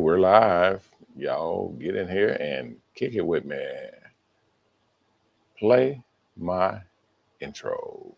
we're live. Y'all get in here and kick it with me. Play my intro.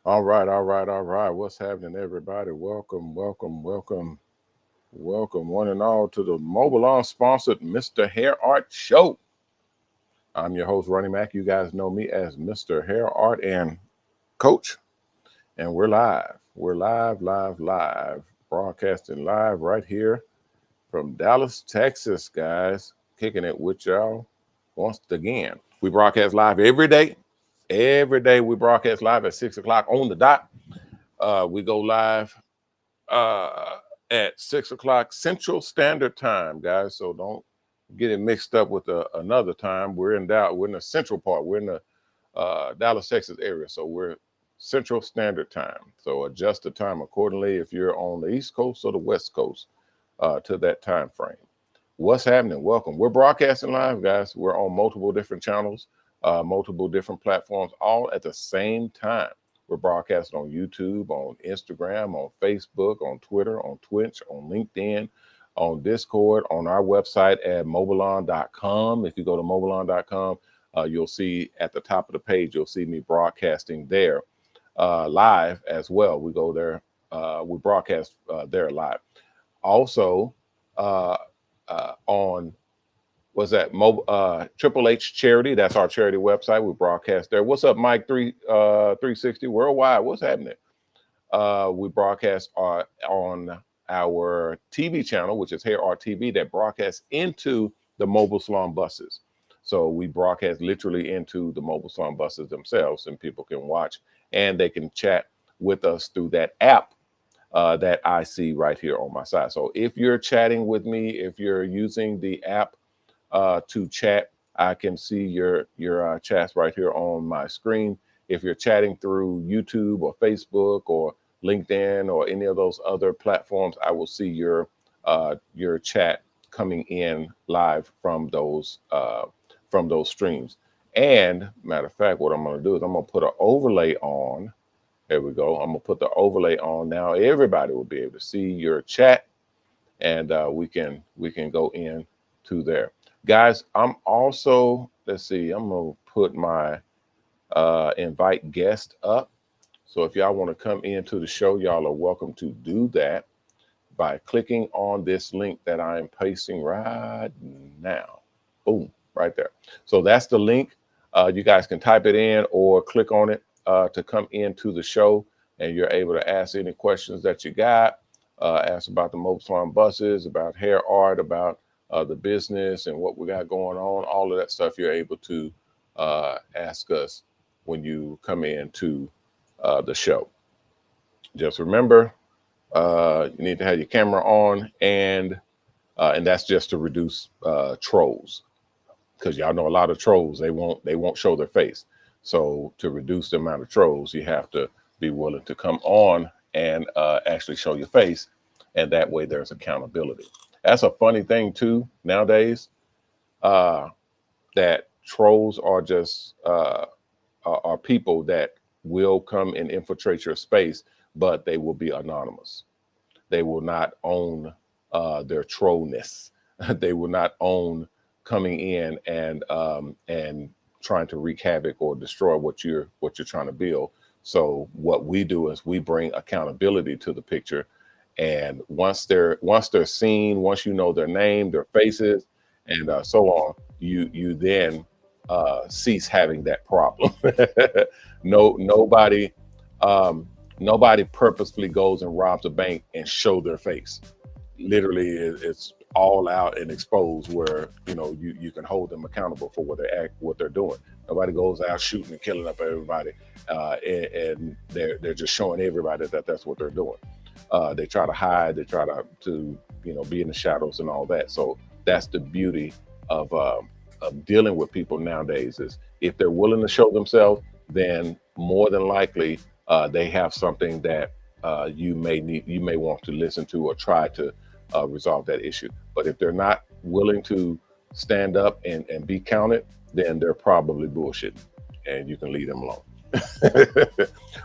All right, all right, all right. What's happening, everybody? Welcome, welcome, welcome, welcome, one and all, to the Mobile Salons sponsored MrHairArt Show. I'm your host, Ronnie Mac. You guys know me as MrHairArt and Coach, and we're live. We're live, broadcasting live right here from Dallas, Texas, guys. Kicking it with y'all once again. We broadcast live every day. Every day we broadcast live at 6 o'clock on the dot. We go live at 6 o'clock Central Standard Time, guys. So don't get it mixed up with another time. We're in Dallas. We're in the central part. We're in the Dallas, Texas area. So we're Central Standard Time. So adjust the time accordingly if you're on the East Coast or the West Coast to that time frame. What's happening? Welcome. We're broadcasting live, guys. We're on multiple different channels, multiple different platforms, all at the same time. We're broadcasting on YouTube, on Instagram, on Facebook, on Twitter, on Twitch, on LinkedIn, on Discord, on our website at mobileon.com. If you go to mobileon.com, you'll see at the top of the page, you'll see me broadcasting there live as well. We go there, we broadcast there live. Also, on Triple H Charity. That's our charity website. We broadcast there. What's up, Mike 360 Worldwide? What's happening? We broadcast on our TV channel, which is HairArt TV, that broadcasts into the Mobile Salon Buses. So we broadcast literally into the Mobile Salon Buses themselves, and people can watch and they can chat with us through that app that I see right here on my side. So if you're chatting with me, if you're using the app to chat, I can see your chats right here on my screen. If you're chatting through YouTube or Facebook or LinkedIn or any of those other platforms, I will see your chat coming in live from those streams. And matter of fact, what I'm going to do is I'm going to put an overlay on. There we go. I'm going to put the overlay on now. Everybody will be able to see your chat, and we can go in to there. Guys, I'm also, let's see, I'm going to put my invite guest up. So if y'all want to come into the show, y'all are welcome to do that by clicking on this link that I'm pasting right now. Boom, right there. So that's the link. You guys can type it in or click on it to come into the show, and you're able to ask any questions that you got. Ask about the Mobile Salon Buses, about hair art, about the business and what we got going on. All of that stuff you're able to ask us when you come into the show. Just remember, you need to have your camera on, and that's just to reduce trolls, because y'all know a lot of trolls, they won't show their face. So to reduce the amount of trolls, you have to be willing to come on and actually show your face, and that way there's accountability. That's a funny thing too nowadays, that trolls are just are people that will come and infiltrate your space, but they will be anonymous. They will not own their trollness. They will not own coming in and trying to wreak havoc or destroy what you're trying to build. So what we do is we bring accountability to the picture, and once they're seen, once you know their name, their faces, and so on, you then cease having that problem. Nobody purposefully goes and robs a bank and show their face. Literally, it's all out and exposed, where you can hold them accountable for what they're doing. Nobody goes out shooting and killing up everybody, and they're just showing everybody that that's what they're doing. They try to hide, they try to be in the shadows and all that. So that's the beauty of dealing with people nowadays, is if they're willing to show themselves, then more than likely they have something that you may want to listen to or try to resolve that issue. But if they're not willing to stand up and be counted, then they're probably bullshitting, and you can leave them alone.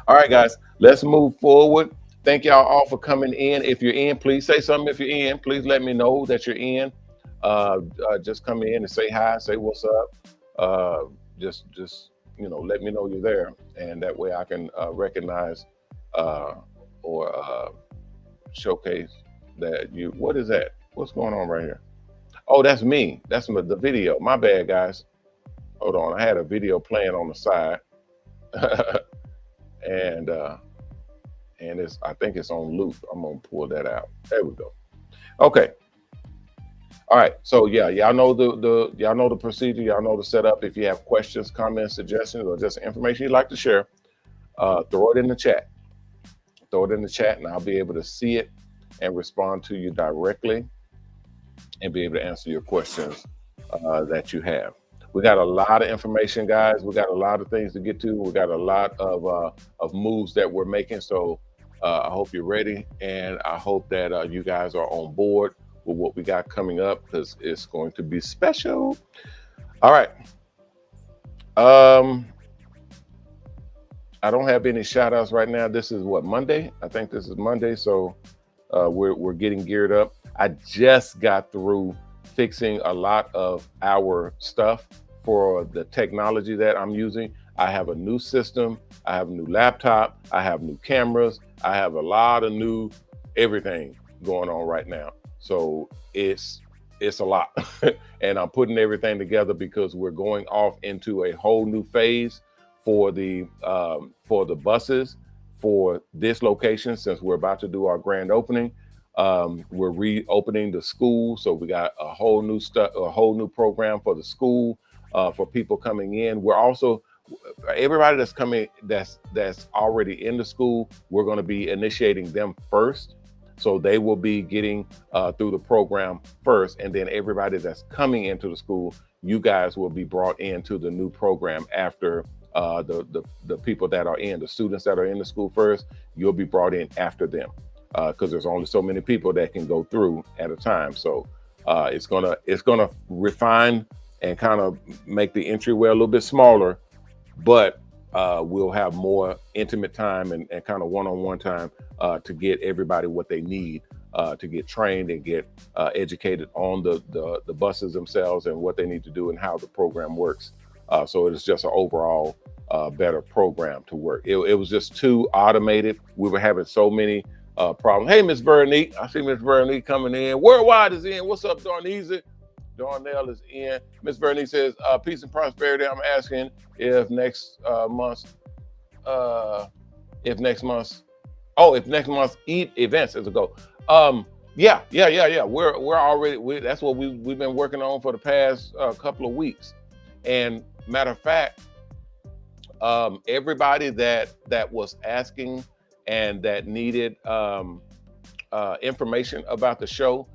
All right, guys, let's move forward. Thank y'all all for coming in. If you're in, please say something. If you're in, please let me know that you're in. Just come in and say hi, say what's up. Just let me know you're there, and that way I can recognize or showcase that you. What is that? What's going on right here? Oh, that's me. That's the video. My bad, guys. Hold on. I had a video playing on the side, and I think it's on loop. I'm gonna pull that out. There we go. Okay. All right. So yeah, y'all know the procedure. Y'all know the setup. If you have questions, comments, suggestions, or just information you'd like to share, throw it in the chat. Throw it in the chat, and I'll be able to see it and respond to you directly, and be able to answer your questions that you have. We got a lot of information, guys. We got a lot of things to get to. We got a lot of moves that we're making. So I hope you're ready, and I hope that you guys are on board with what we got coming up, because it's going to be special. All right. I don't have any shout outs right now. This is what, Monday? I think this is Monday. So we're getting geared up. I just got through fixing a lot of our stuff for the technology that I'm using. I have a new system. I have a new laptop. I have new cameras. I have a lot of new everything going on right now. So it's a lot. And I'm putting everything together because we're going off into a whole new phase for the buses for this location, since we're about to do our grand opening. We're reopening the school, so we got a whole new program for the school, for people coming in. We're also, everybody that's coming, that's already in the school, we're going to be initiating them first, so they will be getting through the program first, and then everybody that's coming into the school, you guys will be brought into the new program after the people that are the students that are in the school first. You'll be brought in after them, because there's only so many people that can go through at a time. So it's gonna refine and kind of make the entryway a little bit smaller, but we'll have more intimate time and kind of one-on-one time to get everybody what they need to get trained and get educated on the buses themselves and what they need to do and how the program works. So it's just an overall better program to work. It was just too automated. We were having so many problems. Hey, Miss Veronique, I see Miss Veronique coming in. Worldwide is in. What's up, Darnese? Darnell is in. Miss Veronique says, peace and prosperity. I'm asking if next month's if next month, if next month's events is a go. Yeah. We're already, that's what we've been working on for the past couple of weeks. And matter of fact, everybody that was asking and that needed information about the show,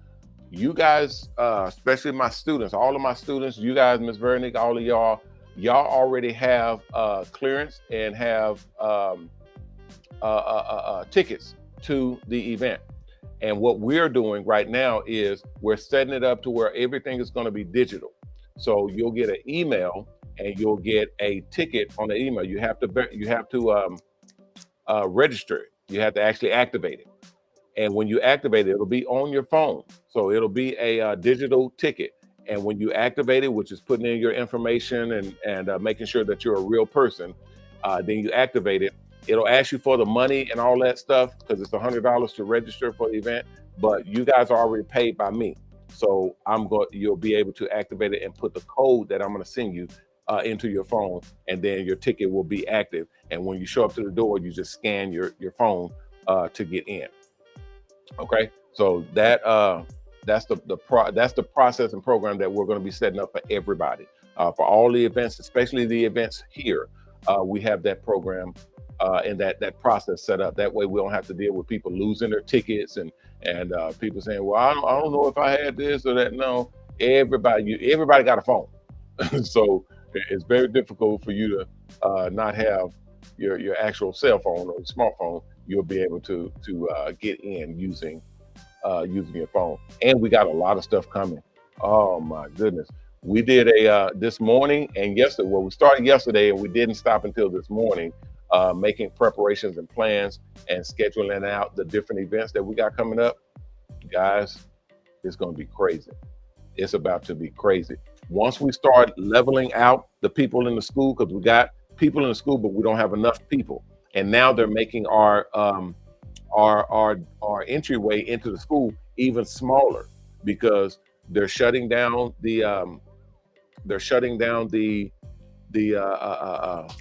you guys, especially my students, all of my students, you guys, Ms. Vernick, all of y'all already have clearance and have tickets to the event. And what we're doing right now is we're setting it up to where everything is going to be digital. So you'll get an email and you'll get a ticket on the email. You have to register it. You have to actually activate it. And when you activate it, it'll be on your phone. So it'll be a digital ticket. And when you activate it, which is putting in your information and making sure that you're a real person, then you activate it. It'll ask you for the money and all that stuff because it's $100 to register for the event. But you guys are already paid by me. So you'll be able to activate it and put the code that I'm going to send you into your phone, and then your ticket will be active. And when you show up to the door, you just scan your phone to get in. Okay, so that's the process and program that we're going to be setting up for everybody, for all the events, especially the events here. We have that program and that process set up. That way, we don't have to deal with people losing their tickets and people saying, "Well, I don't know if I had this or that." No, everybody got a phone, so it's very difficult for you to not have your actual cell phone or smartphone. You'll be able to get in using your phone. And we got a lot of stuff coming. Oh my goodness. We did a this morning and yesterday. Well, we started yesterday and we didn't stop until this morning, making preparations and plans and scheduling out the different events that we got coming up. Guys, it's going to be crazy. It's about to be crazy. Once we start leveling out the people in the school, because we got people in the school, but we don't have enough people. And now they're making our entryway into the school even smaller because they're shutting down the what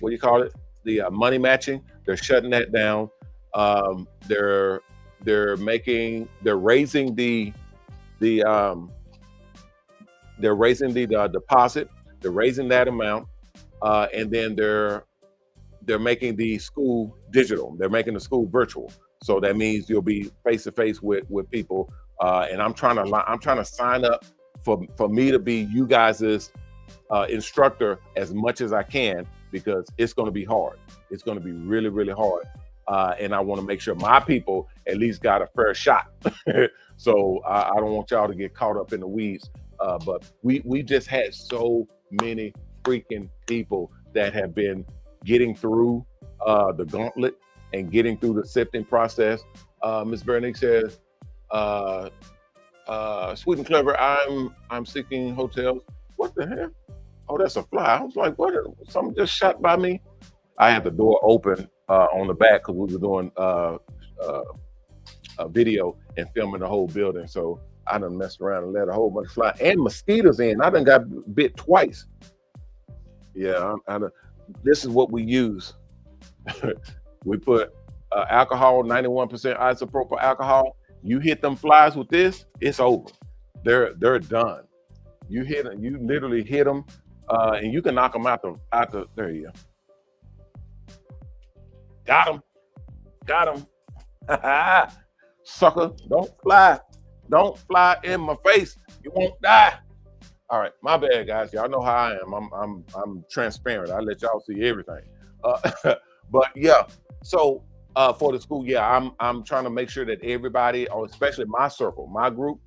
do you call it? The money matching. They're shutting that down. They're raising the deposit. They're raising that amount, and then they're making the school digital. They're making the school virtual. So that means you'll be face to face with people. And I'm trying to sign up for me to be you guys' instructor as much as I can, because it's going to be hard. It's going to be really, really hard. And I want to make sure my people at least got a fair shot. So I don't want y'all to get caught up in the weeds. But we just had so many freaking people that have been getting through the gauntlet and getting through the sifting process. Ms. Vernick says, "Sweet and clever, I'm seeking hotels." What the heck? Oh, that's a fly. I was like, what? Something just shot by me. I had the door open on the back because we were doing a video and filming the whole building. So I done messed around and let a whole bunch of fly and mosquitoes in. I done got bit twice. Yeah, this is what we use. We put alcohol, 91% isopropyl alcohol. You hit them flies with this, it's over. They're done. You literally hit them, and you can knock them out the. There you go. Got him. Sucker, don't fly in my face. You won't die. All right, my bad, guys. Y'all know how I am. I'm transparent. I let y'all see everything. But yeah, so for the school, yeah, I'm trying to make sure that everybody, or especially my circle, my group,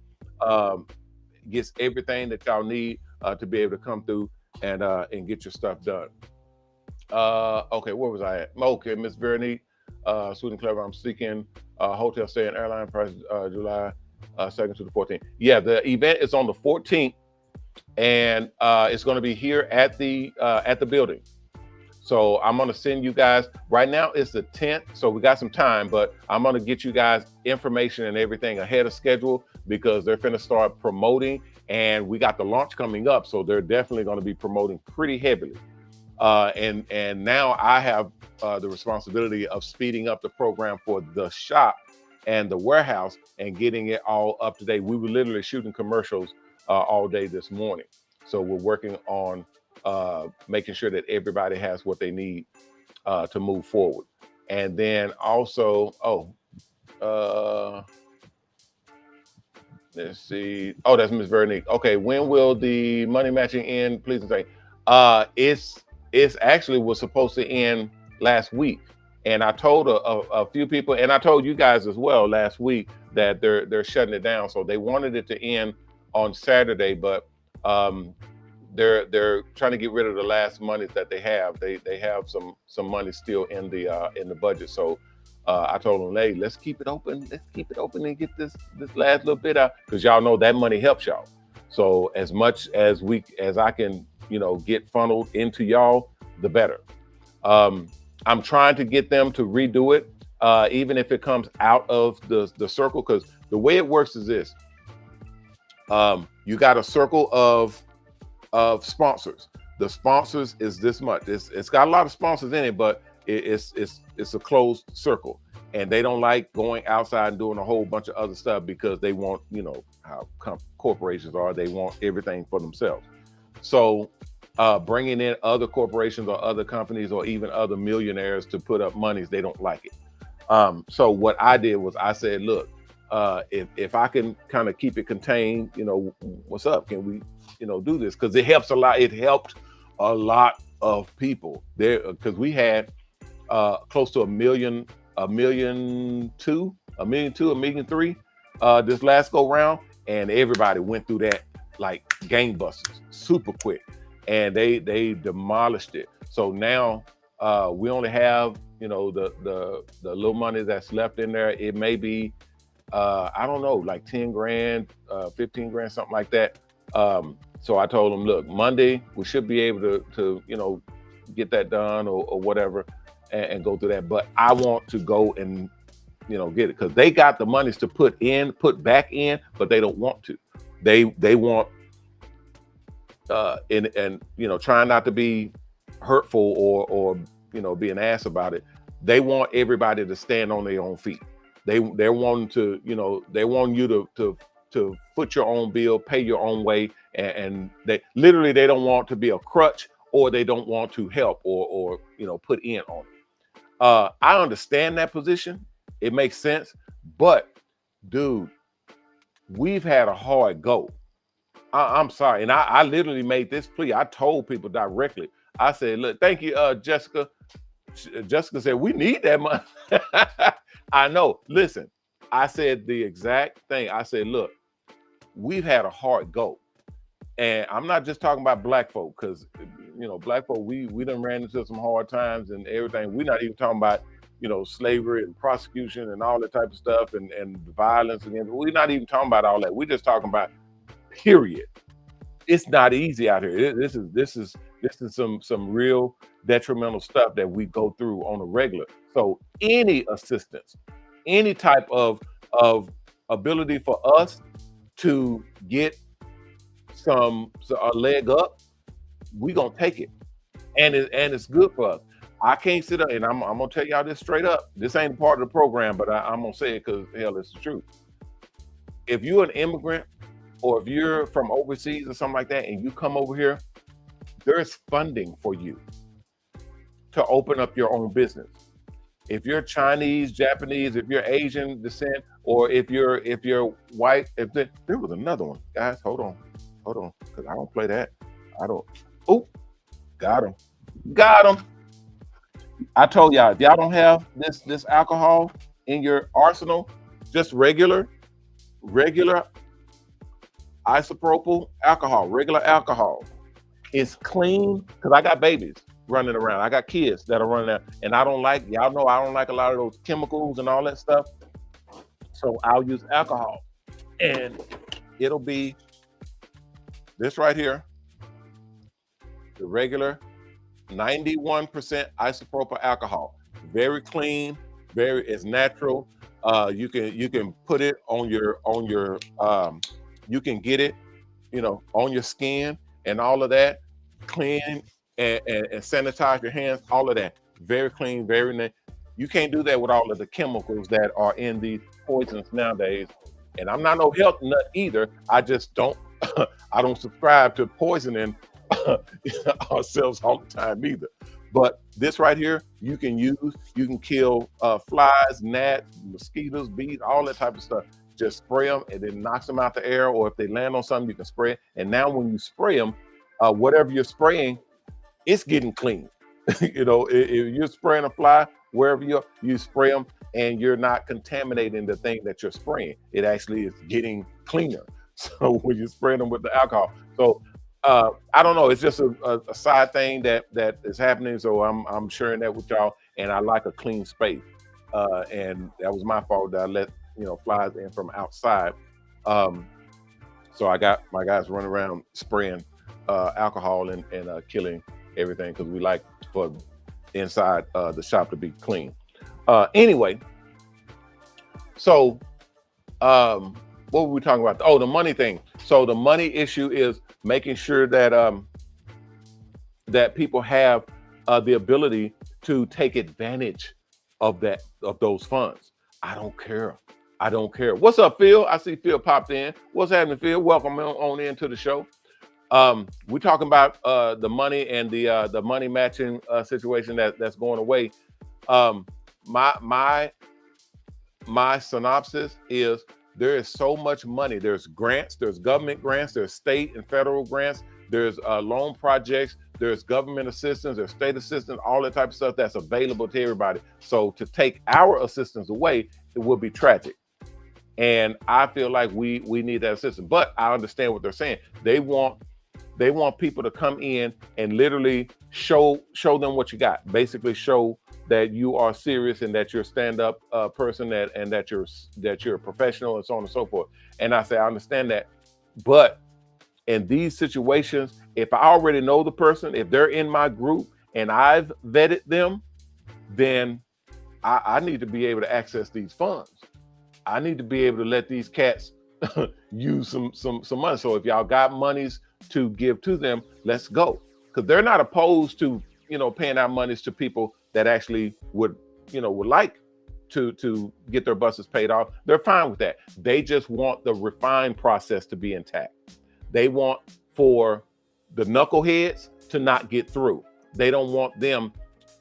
gets everything that y'all need to be able to come through and get your stuff done. Okay, where was I at? Okay, Miss Vernick, Sweet and Clever, I'm seeking hotel stay and airline price July 2nd to the 14th. Yeah, the event is on the 14th, and it's going to be here at the building. So I'm going to send you guys, right now it's the 10th, so we got some time, but I'm going to get you guys information and everything ahead of schedule because they're finna start promoting, and we got the launch coming up, so they're definitely going to be promoting pretty heavily. And now I have the responsibility of speeding up the program for the shop and the warehouse and getting it all up to date. We were literally shooting commercials all day this morning. So we're working on making sure that everybody has what they need to move forward. And then also, let's see. Oh, that's Miss Veronique. Okay, when will the money matching end? Please say. It's actually was supposed to end last week, and I told a few people, and I told you guys as well last week that they're shutting it down. So they wanted it to end on Saturday, but they're trying to get rid of the last monies that they have. They have some money still in the budget. So I told them, hey, let's keep it open. Let's keep it open and get this last little bit out, because y'all know that money helps y'all. So as much as I can, get funneled into y'all, the better. I'm trying to get them to redo it, even if it comes out of the circle, because the way it works is this. You got a circle of sponsors. The sponsors is this much. It's got a lot of sponsors in it, but it's a closed circle, and they don't like going outside and doing a whole bunch of other stuff, because they want, how corporations are, they want everything for themselves. So bringing in other corporations or other companies or even other millionaires to put up monies, they don't like it. So what I did was I said, look, if I can kind of keep it contained, what's up? Can we, do this? Because it helps a lot. It helped a lot of people there, because we had close to 1.2 million, 1.3 million this last go round, and everybody went through that like gangbusters, super quick, and they demolished it. So now we only have the little money that's left in there. It may be I don't know, like 10 grand, 15 grand, something like that. So I told them, look, Monday we should be able to get that done or whatever, and go through that. But I want to go and get it, because they got the monies to put back in, but they don't want to. They want and trying not to be hurtful or be an ass about it. They want everybody to stand on their own feet. They're wanting to, they want you to foot your own bill, pay your own way, and they don't want to be a crutch, or they don't want to help or put in on it. I understand that position. It makes sense, but dude, we've had a hard go. I'm sorry, and I literally made this plea. I told people directly. I said, look, thank you, Jessica. Jessica said, we need that money. I know. Listen, I said the exact thing. I said, look, we've had a hard go. And I'm not just talking about black folk, because, black folk, we done ran into some hard times and everything. We're not even talking about, slavery and prosecution and all that type of stuff and violence. We're not even talking about all that. We're just talking about, period. It's not easy out here. This is some real detrimental stuff that we go through on a regular. So any assistance, any type of ability for us to get a leg up, we gonna take it, and it's good for us. I can't sit up, and I'm gonna tell y'all this straight up. This ain't part of the program, but I'm gonna say it because hell, it's the truth. If you're an immigrant, or if you're from overseas or something like that, and you come over here, there's funding for you to open up your own business. If you're Chinese, Japanese, if you're Asian descent, or if you're white, there was another one, guys. Hold on, because I don't play that. I don't. Oh, got him. I told y'all, if y'all don't have this alcohol in your arsenal, just regular isopropyl alcohol, regular alcohol. It's clean, because I got babies running around. I got kids that are running out, and I don't like, y'all know I don't like a lot of those chemicals and all that stuff. So I'll use alcohol, and it'll be this right here, the regular 91% isopropyl alcohol. Very clean, it's natural. You can put it on your you can get it, on your skin and all of that, clean and sanitize your hands, all of that. Very clean, very nice. You can't do that with all of the chemicals that are in these poisons nowadays. And I'm not no health nut either. I just don't, I don't subscribe to poisoning ourselves all the time either. But this right here, you can use, you can kill flies, gnats, mosquitoes, bees, all that type of stuff. Just spray them and then knocks them out the air, or if they land on something, you can spray it. And now when you spray them, whatever you're spraying, it's getting clean. You know, if you're spraying a fly, wherever you spray them and you're not contaminating the thing that you're spraying, it actually is getting cleaner. So when you're spraying them with the alcohol. So I don't know, it's just a side thing that is happening. So I'm sharing that with y'all, and I like a clean space. And that was my fault that I let, you know, flies in from outside. So I got my guys running around spraying alcohol and killing everything, because we like for inside the shop to be clean. Anyway, so what were we talking about? Oh, the money thing. So the money issue is making sure that that people have the ability to take advantage of those funds. I don't care. I don't care. What's up, Phil? I see Phil popped in. What's happening, Phil? Welcome on into the show. We're talking about the money and the money matching situation that's going away. My synopsis is there is so much money. There's grants, there's government grants, there's state and federal grants, there's loan projects, there's government assistance, there's state assistance, all that type of stuff that's available to everybody. So to take our assistance away, it would be tragic. And I feel like we need that assistance. But I understand what they're saying. They want people to come in and literally show them what you got. Basically show that you are serious and that you're a stand-up person, and that you're a professional, and so on and so forth. And I say, I understand that. But in these situations, if I already know the person, if they're in my group and I've vetted them, then I need to be able to access these funds. I need to be able to let these cats use some money. So if y'all got monies to give to them, let's go. Because they're not opposed to, you know, paying out monies to people that actually would like to get their buses paid off. They're fine with that. They just want the refined process to be intact. They want for the knuckleheads to not get through. They don't want them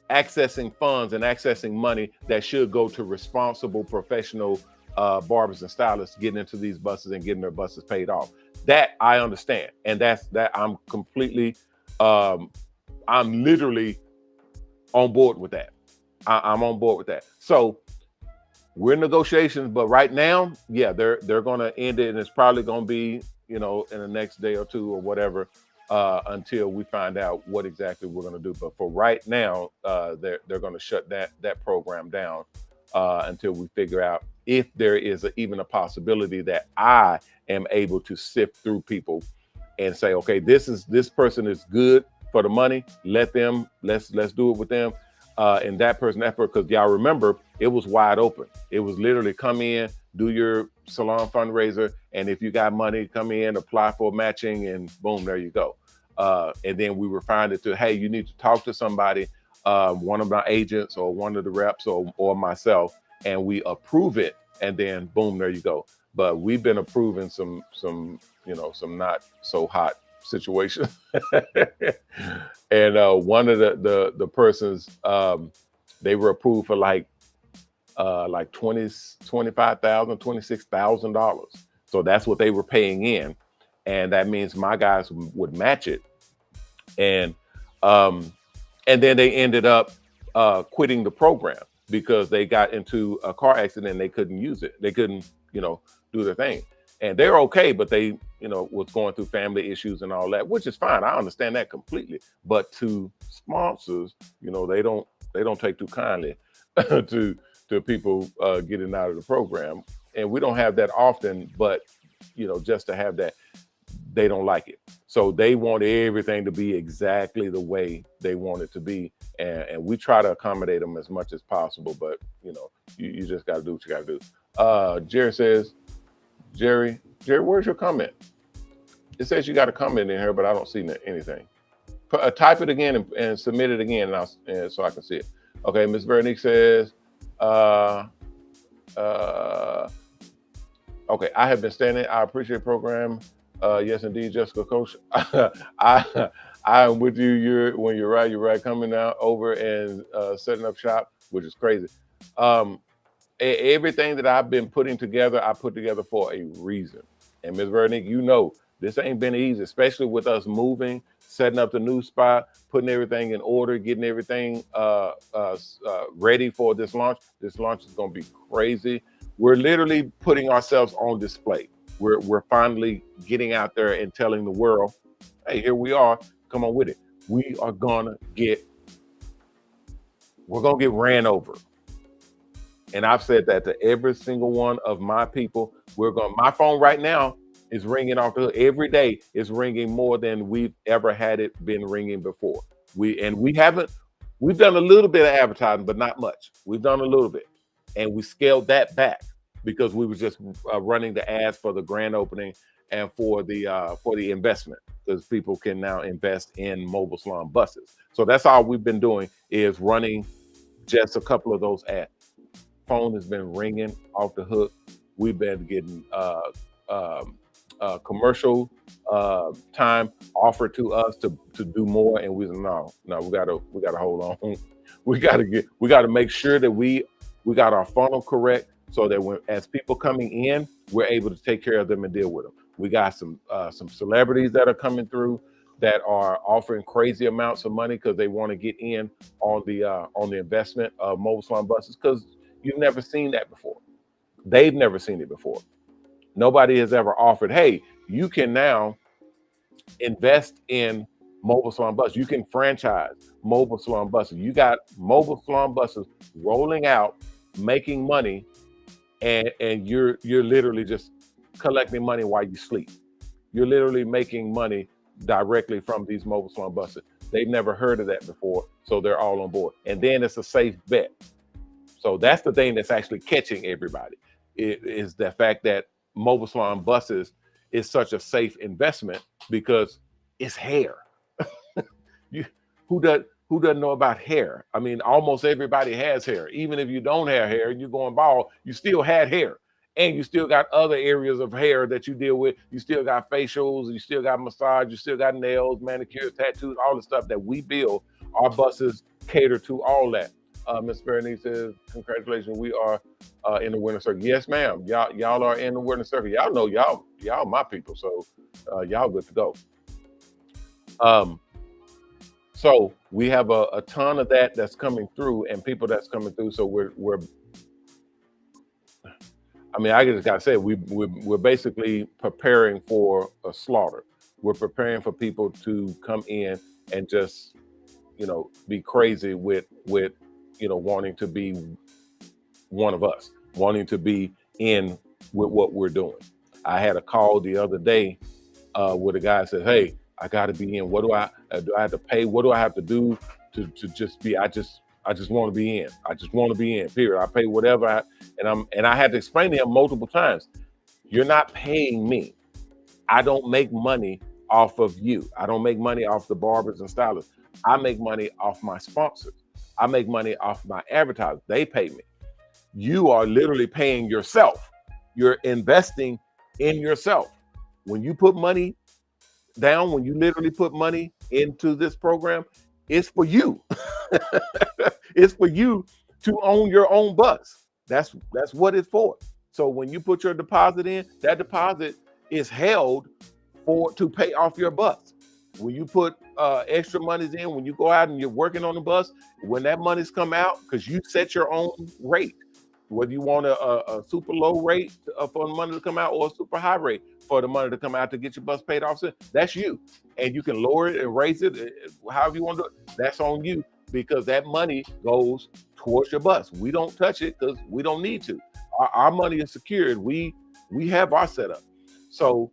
accessing funds and accessing money that should go to responsible professional barbers and stylists getting into these buses and getting their buses paid off. That I understand. And that I'm completely, I'm literally on board with that. I'm on board with that. So we're in negotiations, but right now, yeah, they're going to end it, and it's probably going to be, you know, in the next day or two or whatever, until we find out what exactly we're going to do. But for right now, they're going to shut that program down until we figure out if there is even a possibility that I am able to sift through people and say, okay, this person is good for the money. Let's do it with them. And that person, because y'all remember, it was wide open. It was literally come in, do your salon fundraiser, and if you got money, come in, apply for matching, and boom, there you go. And then we refined it to, hey, you need to talk to somebody, one of my agents or one of the reps or myself, and we approve it, and then boom, there you go. But we've been approving some not so hot situations. And one of the persons, they were approved for like $25,000, $26,000. So that's what they were paying in, and that means my guys would match it. And then they ended up quitting the program because they got into a car accident and they couldn't use it. They couldn't, do their thing. And they're okay, but they, was going through family issues and all that, which is fine. I understand that completely. But to sponsors, they don't take too kindly to people getting out of the program. And we don't have that often, but just to have that, they don't like it. So they want everything to be exactly the way they want it to be. And we try to accommodate them as much as possible, but you just got to do what you got to do. Jerry says, Jerry, where's your comment? It says you got a comment in here, but I don't see anything. type it again and submit it again, and so I can see it. Okay, Miss Veronique says, uh, okay, I have been standing. I appreciate the program. Yes, indeed, Jessica, Coach. I am with you. When you're right. Coming out over and setting up shop, which is crazy. Everything that I've been putting together, I put together for a reason. And Ms. Veronique, you know, this ain't been easy, especially with us moving, setting up the new spot, putting everything in order, getting everything ready for this launch. This launch is going to be crazy. We're literally putting ourselves on display. We're finally getting out there and telling the world, hey, here we are. Come on with it. We're gonna get ran over. And I've said that to every single one of my people. My phone right now is ringing off the hook. Every day is ringing more than we've ever had it been ringing before. We've done a little bit of advertising, but not much. We've done a little bit. And we scaled that back because we were just running the ads for the grand opening and for the investment, because people can now invest in Mobile Salon Buses. So that's all we've been doing, is running just a couple of those ads. Phone has been ringing off the hook. We've been getting commercial time offered to us to do more, and we said no, we gotta hold on. we gotta make sure that we got our funnel correct, so that as people coming in, we're able to take care of them and deal with them. We got some celebrities that are coming through that are offering crazy amounts of money because they want to get in on the investment of Mobile Salon Buses, because you've never seen that before. They've never seen it before. Nobody has ever offered, hey, you can now invest in Mobile Salon Buses. You can franchise Mobile Salon Buses. You got Mobile Salon Buses rolling out, making money, and you're literally just collecting money while you sleep. You're literally making money directly from these Mobile Salon Buses. They've never heard of that before, so they're all on board. And then it's a safe bet. So that's the thing that's actually catching everybody. It is the fact that Mobile Salon Buses is such a safe investment because it's hair. Who doesn't know about hair? I mean, almost everybody has hair. Even if you don't have hair and you're going bald, you still had hair. And you still got other areas of hair that you deal with. You still got facials, you still got massage, you still got nails, manicures, tattoos, all the stuff that we build. Our buses cater to all that. Ms. Bernice says, congratulations, we are in the winner circle. Yes, ma'am. Y'all are in the winner circle. Y'all know y'all my people, so y'all good to go. So we have a ton of that's coming through, and people that's coming through. So we're I mean, I just gotta say, we're basically preparing for a slaughter. We're preparing for people to come in and just, be crazy with wanting to be one of us, wanting to be in with what we're doing. I had a call the other day where the guy said, "Hey, I got to be in. What do I have to pay? What do I have to do to just be? I just want to be in. I just want to be in. Period. I pay whatever." And I had to explain to him multiple times, "You're not paying me. I don't make money off of you. I don't make money off the barbers and stylists. I make money off my sponsors. I make money off my advertisers. They pay me. You are literally paying yourself. You're investing in yourself. When you put money down, when you literally put money into this program, it's for you. It's for you to own your own bus. That's what it's for. So when you put your deposit in, that deposit is held to pay off your bus. When you put extra monies in, when you go out and you're working on the bus, when that money's come out, because you set your own rate, whether you want a super low rate for the money to come out or a super high rate for the money to come out to get your bus paid off, that's you. And you can lower it and raise it however you want to do it. That's on you, because that money goes towards your bus. We don't touch it because we don't need to. Our money is secured. We have our setup. So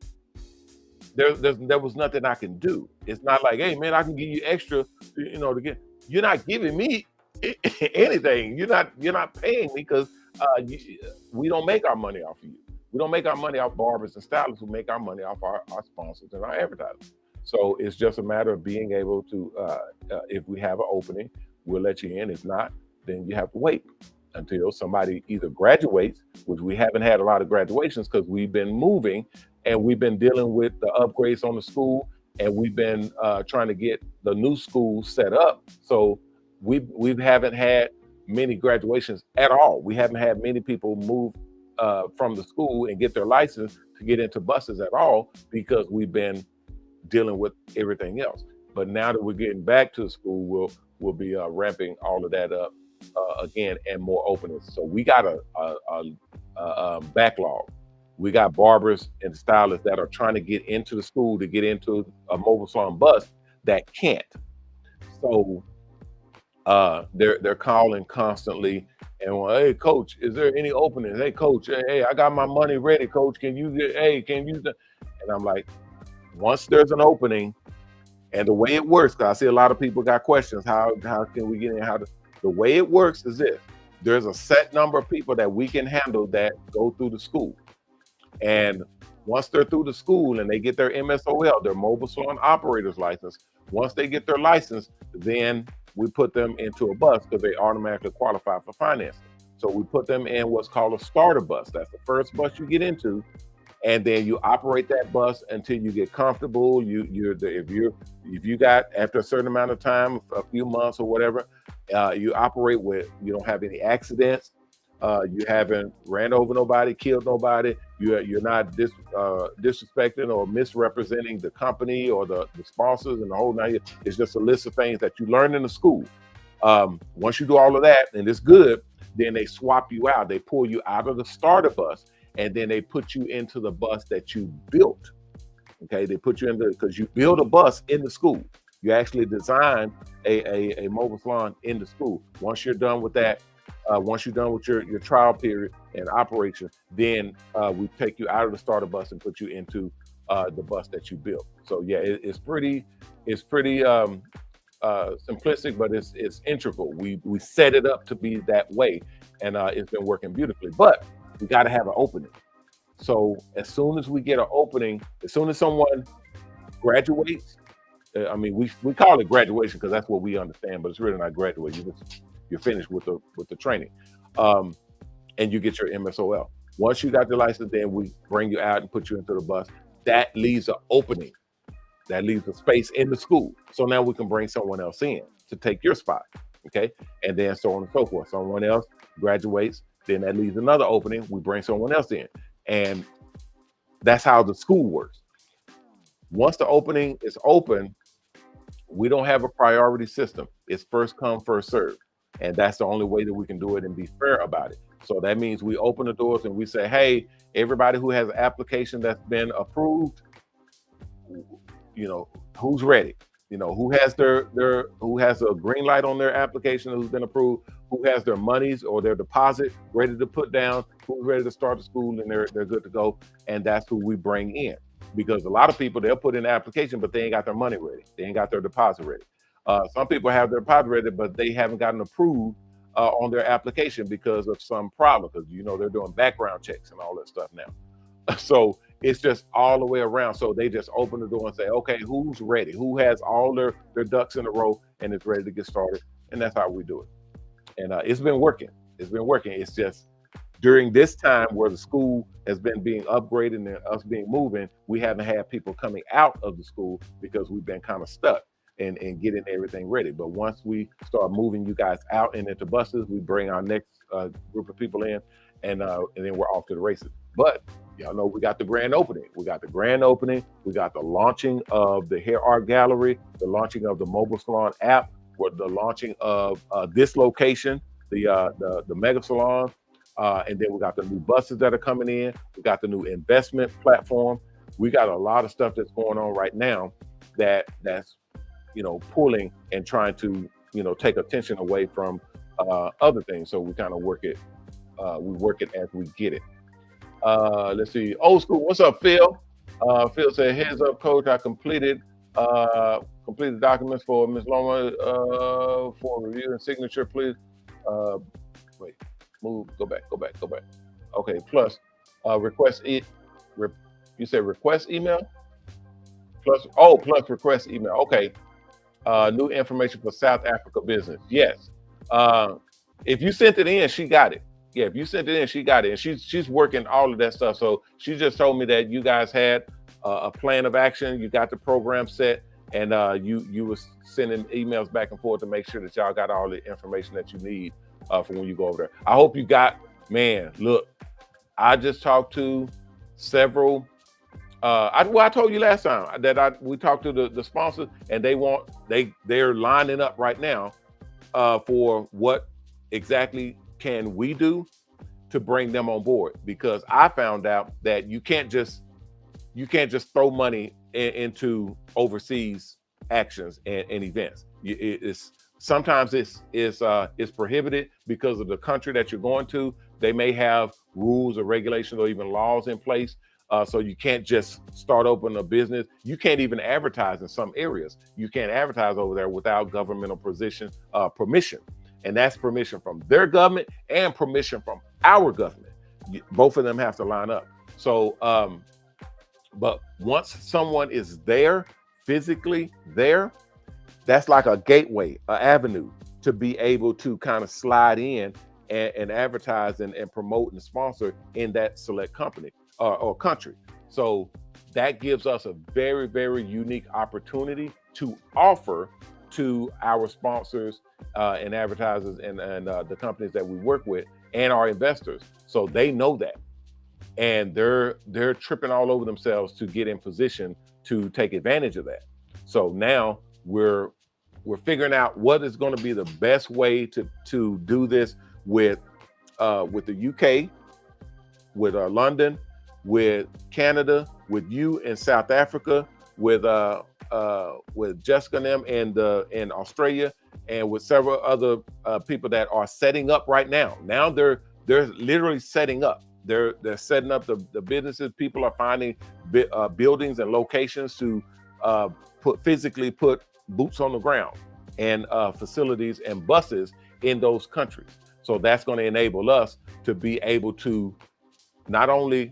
there was nothing I can do. It's not like, hey man, I can give you extra, to get. You're not giving me anything. You're not paying me, because we don't make our money off of you. We don't make our money off barbers and stylists. We make our money off our sponsors and our advertisers. So it's just a matter of being able to, if we have an opening, we'll let you in. If not, then you have to wait until somebody either graduates, which we haven't had a lot of graduations because we've been moving and we've been dealing with the upgrades on the school, and we've been trying to get the new school set up. So we haven't had many graduations at all. We haven't had many people move from the school and get their license to get into buses at all because we've been dealing with everything else. But now that we're getting back to school, we'll be ramping all of that up again, and more openings. So we got a backlog. We got barbers and stylists that are trying to get into the school to get into a mobile salon bus that can't. So they're calling constantly and well, hey coach, is there any openings? Hey coach, hey, I got my money ready, coach. Can you get can you and I'm like, once there's an opening, and the way it works, because I see a lot of people got questions, how can we get in? The way it works is this: there's a set number of people that we can handle that go through the school. And once they're through the school and they get their MSOL, their mobile salon operator's license, once they get their license, then we put them into a bus because they automatically qualify for financing. So we put them in what's called a starter bus. That's the first bus you get into, and then you operate that bus until you get comfortable. If you got, after a certain amount of time, a few months or whatever, you operate with, you don't have any accidents. You haven't ran over nobody, killed nobody. You're not disrespecting or misrepresenting the company or the sponsors and the whole nine. It's just a list of things that you learn in the school. Once you do all of that and it's good, then they swap you out. They pull you out of the starter bus, and then they put you into the bus that you built. Okay, they put you into, because you build a bus in the school. You actually design a mobile salon in the school. Once you're done with that, once you're done with your trial period and operation, then we take you out of the starter bus and put you into the bus that you built. So yeah, it's pretty simplistic, but it's integral. We set it up to be that way, and it's been working beautifully. But we got to have an opening. So as soon as we get an opening, as soon as someone graduates, I mean, we call it graduation because that's what we understand, but it's really not graduate. You're finished with the training, and you get your MSOL. Once you got the license, then we bring you out and put you into the bus. That leaves an opening. That leaves a space in the school. So now we can bring someone else in to take your spot, okay? And then so on and so forth. Someone else graduates, then that leaves another opening. We bring someone else in. And that's how the school works. Once the opening is open, we don't have a priority system. It's first come, first serve. And that's the only way that we can do it and be fair about it. So that means we open the doors and we say, hey, everybody who has an application that's been approved, you know, who's ready? You know, who has who has a green light on their application, who's been approved, who has their monies or their deposit ready to put down, who's ready to start the school, and they're good to go. And that's who we bring in. Because a lot of people, they'll put in an application, but they ain't got their money ready. They ain't got their deposit ready. Some people have their deposit ready, but they haven't gotten approved on their application because of some problem, because, you know, they're doing background checks and all that stuff now. So it's just all the way around. So they just open the door and say, okay, who's ready? Who has all their ducks in a row and is ready to get started? And that's how we do it. And it's been working. It's been working. It's just during this time where the school has been being upgraded and us being moving, we haven't had people coming out of the school because we've been kind of stuck and getting everything ready. But once we start moving you guys out and into buses, we bring our next group of people in, and then we're off to the races. But y'all know we got the grand opening. We got the grand opening. We got the launching of the Hair Art Gallery, the launching of the Mobile Salon app, with the launching of this location, the Mega Salon, and then we got the new buses that are coming in. We got the new investment platform. We got a lot of stuff that's going on right now that's you know, pulling and trying to, you know, take attention away from other things. So we kind of work it. We work it as we get it. Let's see. Old school. What's up, Phil? Phil said, "Heads up, coach. I completed documents for Ms. Loma for review and signature. Please wait. Move. Go back. Okay. Plus, request you said request email. plus request email. Okay. New information for South Africa business. Yes. Uh, if you sent it in, she got it. Yeah, if you sent it in, she got it, and she's working all of that stuff. So she just told me that you guys had a plan of action. You got the program set, and you was sending emails back and forth to make sure that y'all got all the information that you need for when you go over there. I hope you got. Man, look, I just talked to several. I told you last time that we talked to the sponsors, and they're lining up right now for what exactly can we do to bring them on board, because I found out that you can't just throw money into overseas actions and events. Sometimes it's prohibited because of the country that you're going to. They may have rules or regulations or even laws in place. So you can't just start open a business. You can't even advertise in some areas. You can't advertise over there without governmental permission. And that's permission from their government and permission from our government. Both of them have to line up. So, but once someone is there, physically there, that's like a gateway, an avenue to be able to kind of slide in and advertise and promote and sponsor in that select company or country. So that gives us a very, very unique opportunity to offer to our sponsors and advertisers and the companies that we work with and our investors. So they know that, and they're tripping all over themselves to get in position to take advantage of that. So now we're figuring out what is going to be the best way to do this with the UK, with London, with Canada, with you in South Africa, with Jessica and them in Australia, and with several other people that are setting up right now. Now they're literally setting up. They're setting up the businesses. People are finding buildings and locations to physically put boots on the ground and facilities and buses in those countries. So that's going to enable us to be able to not only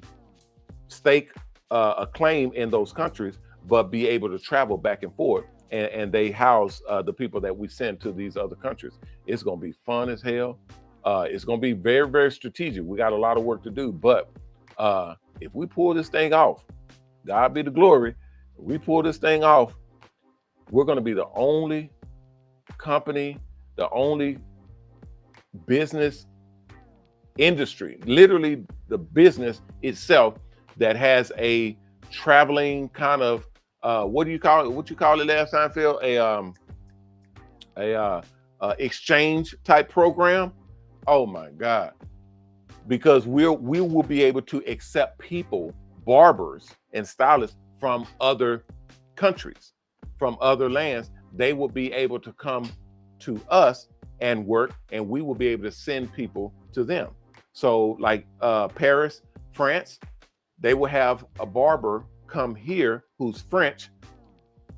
stake a claim in those countries, but be able to travel back and forth. And they house the people that we send to these other countries. It's going to be fun as hell. It's going to be very, very strategic. We got a lot of work to do, but if we pull this thing off, God be the glory. If we pull this thing off, we're going to be the only company, the only business industry, literally the business itself, that has a traveling kind of what do you call it? What you call it last time, Phil? A exchange type program. Oh my God! Because we will be able to accept people, barbers and stylists from other countries, from other lands. They will be able to come to us and work, and we will be able to send people to them. So like Paris, France, they will have a barber come here who's French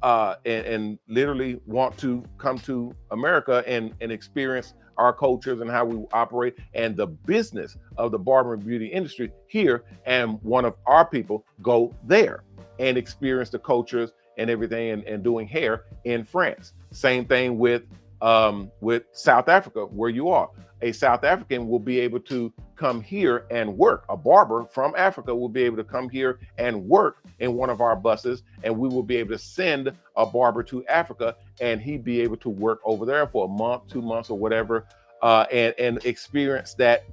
and literally want to come to America and experience our cultures and how we operate and the business of the barber and beauty industry here. And one of our people go there and experience the cultures and everything and doing hair in France. Same thing with South Africa, where you are. A South African will be able to come here and work. A barber from Africa will be able to come here and work in one of our buses, and we will be able to send a barber to Africa, and he'd be able to work over there for a month, 2 months, or whatever, and experience that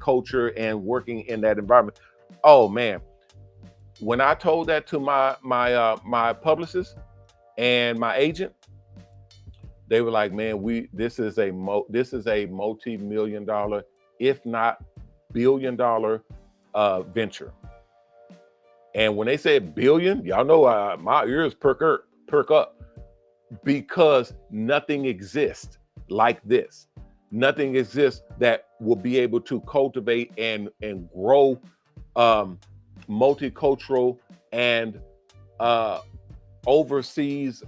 culture and working in that environment. Oh man, when I told that to my publicist and my agent, they were like, man, this is a multi-million-dollar, if not billion-dollar venture. And when they said billion, y'all know my ears perk up, because nothing exists like this. Nothing exists that will be able to cultivate and grow multicultural and overseas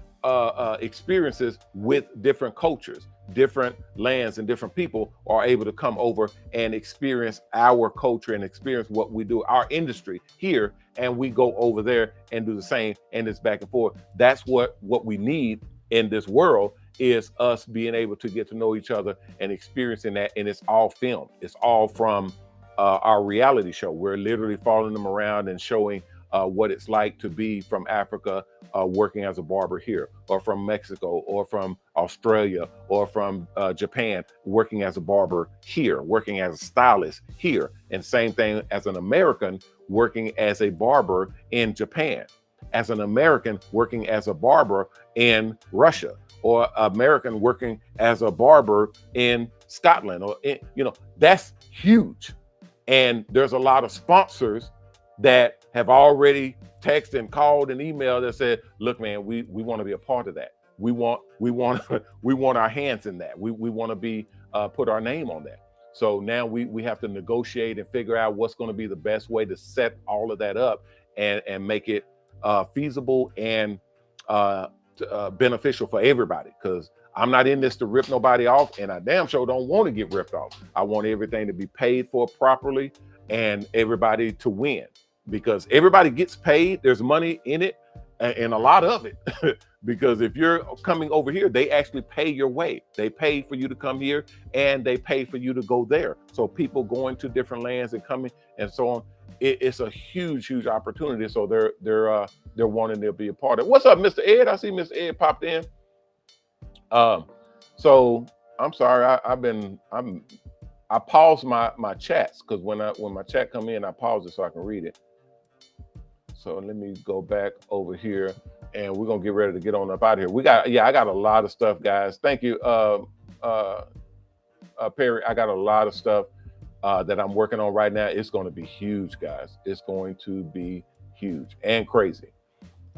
experiences with different cultures. different lands and different people are able to come over and experience our culture and experience what we do, our industry here, and we go over there and do the same, and it's back and forth. That's what we need in this world, is us being able to get to know each other and experiencing that. And it's all filmed. It's all from our reality show. We're literally following them around and showing what it's like to be from Africa, working as a barber here, or from Mexico, or from Australia, or from Japan, working as a barber here, working as a stylist here. And same thing as an American working as a barber in Japan, as an American working as a barber in Russia, or American working as a barber in Scotland, or that's huge. And there's a lot of sponsors that have already texted and called and emailed that said, look, man, we want to be a part of that. We want our hands in that. We want to be put our name on that. So now we have to negotiate and figure out what's going to be the best way to set all of that up and make it feasible and beneficial for everybody. Because I'm not in this to rip nobody off, and I damn sure don't want to get ripped off. I want everything to be paid for properly and everybody to win, because everybody gets paid. There's money in it, and a lot of it. Because if you're coming over here, they actually pay your way. They pay for you to come here, and they pay for you to go there. So people going to different lands and coming and so on, it's a huge opportunity. So they're wanting to be a part of it. What's up, Mr. Ed? I see Mr. Ed popped in. So I'm sorry, I paused my chats, because when my chat come in, I pause it so I can read it. So let me go back over here, and we're gonna get ready to get on up out of here. I got a lot of stuff, guys. Thank you, Perry. I got a lot of stuff that I'm working on right now. It's going to be huge, guys. It's going to be huge and crazy.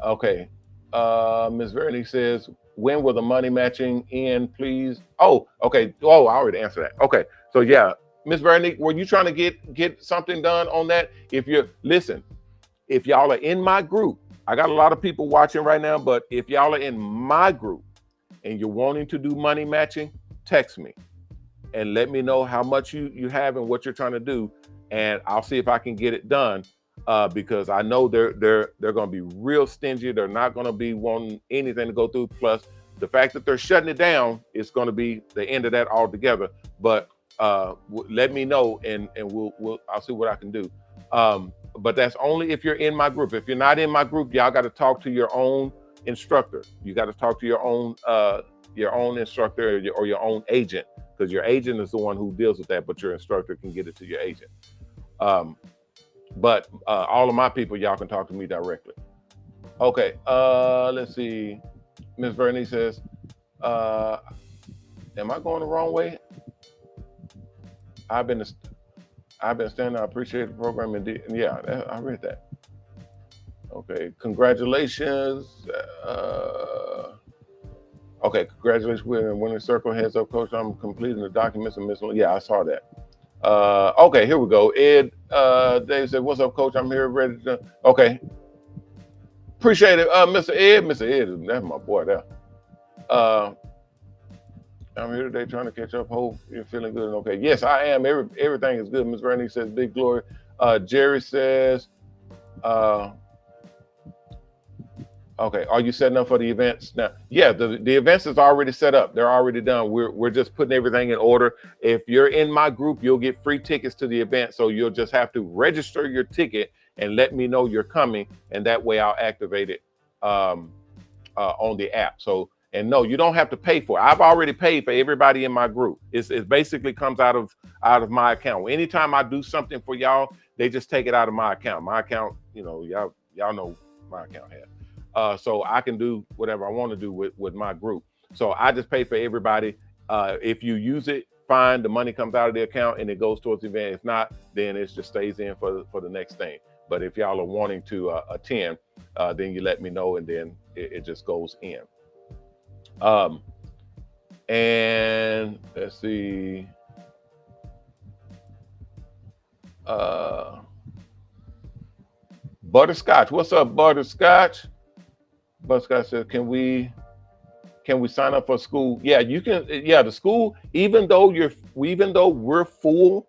Okay, Ms. Vernie says, when will the money matching end, please? Oh, okay. Oh, I already answered that. Okay, so yeah, Ms. Vernie, were you trying to get something done on that? If y'all are in my group, I got a lot of people watching right now, but if y'all are in my group and you're wanting to do money matching, text me and let me know how much you have and what you're trying to do, and I'll see if I can get it done. Because I know they're going to be real stingy. They're not going to be wanting anything to go through. Plus, the fact that they're shutting it down is going to be the end of that altogether. But let me know, and I'll see what I can do. But that's only if you're in my group. If you're not in my group, y'all got to talk to your own instructor. You got to talk to your own instructor or your own agent, because your agent is the one who deals with that, but your instructor can get it to your agent. But all of my people, y'all can talk to me directly. Okay, let's see. Ms. Vernie says, am I going the wrong way? I've been standing. I appreciate the program. And yeah, I read that. Okay, congratulations. Okay, congratulations with winning circle. Heads up, coach. I'm completing the documents and missing. Yeah, I saw that. Okay, here we go. Ed, Dave said, what's up, coach? I'm here ready to. Okay. Appreciate it. Mr. Ed, that's my boy there. I'm here today trying to catch up. Hope you're feeling good and okay. Yes, I am. Everything is good. Ms. Randy says, big glory. Jerry says, okay, are you setting up for the events now? Yeah, the events is already set up. They're already done. We're just putting everything in order. If you're in my group, you'll get free tickets to the event. So you'll just have to register your ticket and let me know you're coming, and that way I'll activate it on the app. So, and no, you don't have to pay for it. I've already paid for everybody in my group. It basically comes out of my account. Anytime I do something for y'all, they just take it out of my account. My account, y'all know my account has. So I can do whatever I want to do with my group. So I just pay for everybody. If you use it, fine. The money comes out of the account and it goes towards the event. If not, then it just stays in for the next thing. But if y'all are wanting to attend, then you let me know, and then it just goes in. And let's see. Butterscotch. What's up, Butterscotch? Butterscotch says, can we can we sign up for school? Yeah, you can. Yeah, the school, even though we're full,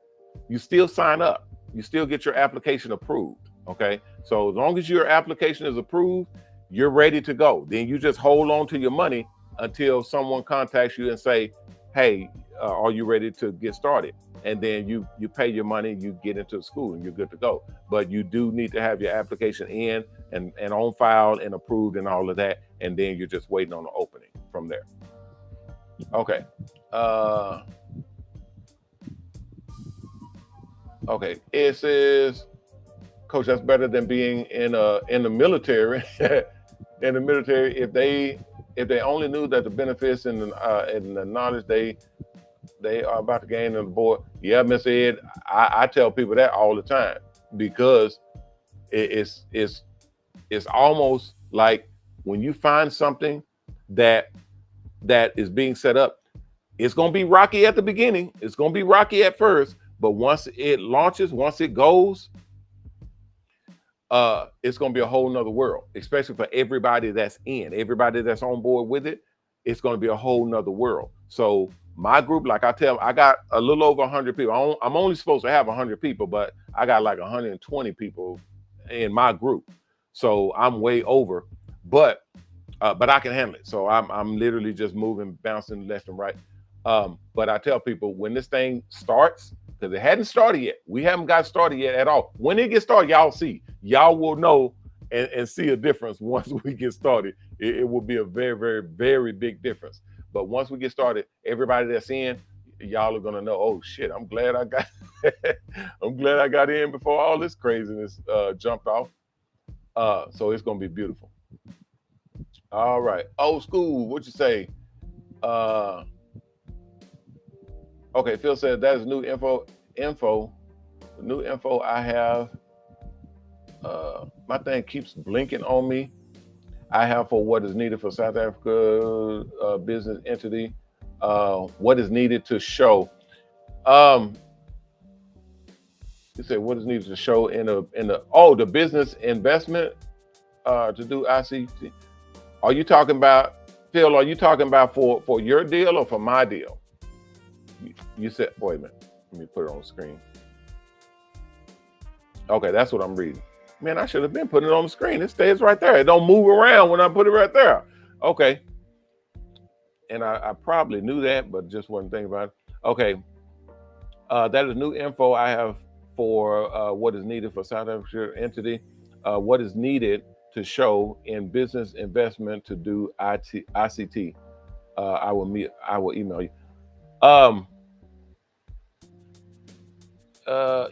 you still sign up. You still get your application approved. Okay. So as long as your application is approved, you're ready to go. Then you just hold on to your money until someone contacts you and say, hey, are you ready to get started? And then you pay your money, you get into the school, and you're good to go. But you do need to have your application in and on file and approved and all of that. And then you're just waiting on the opening from there. Okay. Okay. It says, Coach, that's better than being in the military. In the military, if they only knew that the benefits and the knowledge they are about to gain on the board. Yeah, Mr. Ed, I tell people that all the time, because it's almost like when you find something that is being set up, it's going to be rocky at the beginning. It's going to be rocky at first, but once it launches, once it goes, it's going to be a whole nother world, especially for everybody that's on board with it. It's going to be a whole nother world. So my group, like I got a little over 100 people. I'm only supposed to have 100 people, but I got like 120 people in my group. So I'm way over, but I can handle it. So I'm literally just moving, bouncing left and right. But I tell people, when this thing starts, because it hadn't started yet. We haven't got started yet at all. When it gets started, y'all will know and see a difference once we get started. It will be a very, very, very big difference. But once we get started, everybody that's in, y'all are gonna know, oh shit, I'm glad I got I'm glad I got in before all this craziness jumped off. So it's gonna be beautiful. All right. Old school, what you say? Okay, Phil said that is new info. The new info I have. My thing keeps blinking on me. I have for what is needed for South Africa business entity. What is needed to show. You said what is needed to show in the business investment to do ICT. Are you talking about, Phil? Are you talking about for your deal or for my deal? You said, wait a minute. Let me put it on the screen. Okay, that's what I'm reading. Man, I should have been putting it on the screen. It stays right there. It don't move around when I put it right there. Okay. And I probably knew that, but just wasn't thinking about it. Okay. That is new info I have for what is needed for South Africa entity. What is needed to show in business investment to do ICT. I will email you.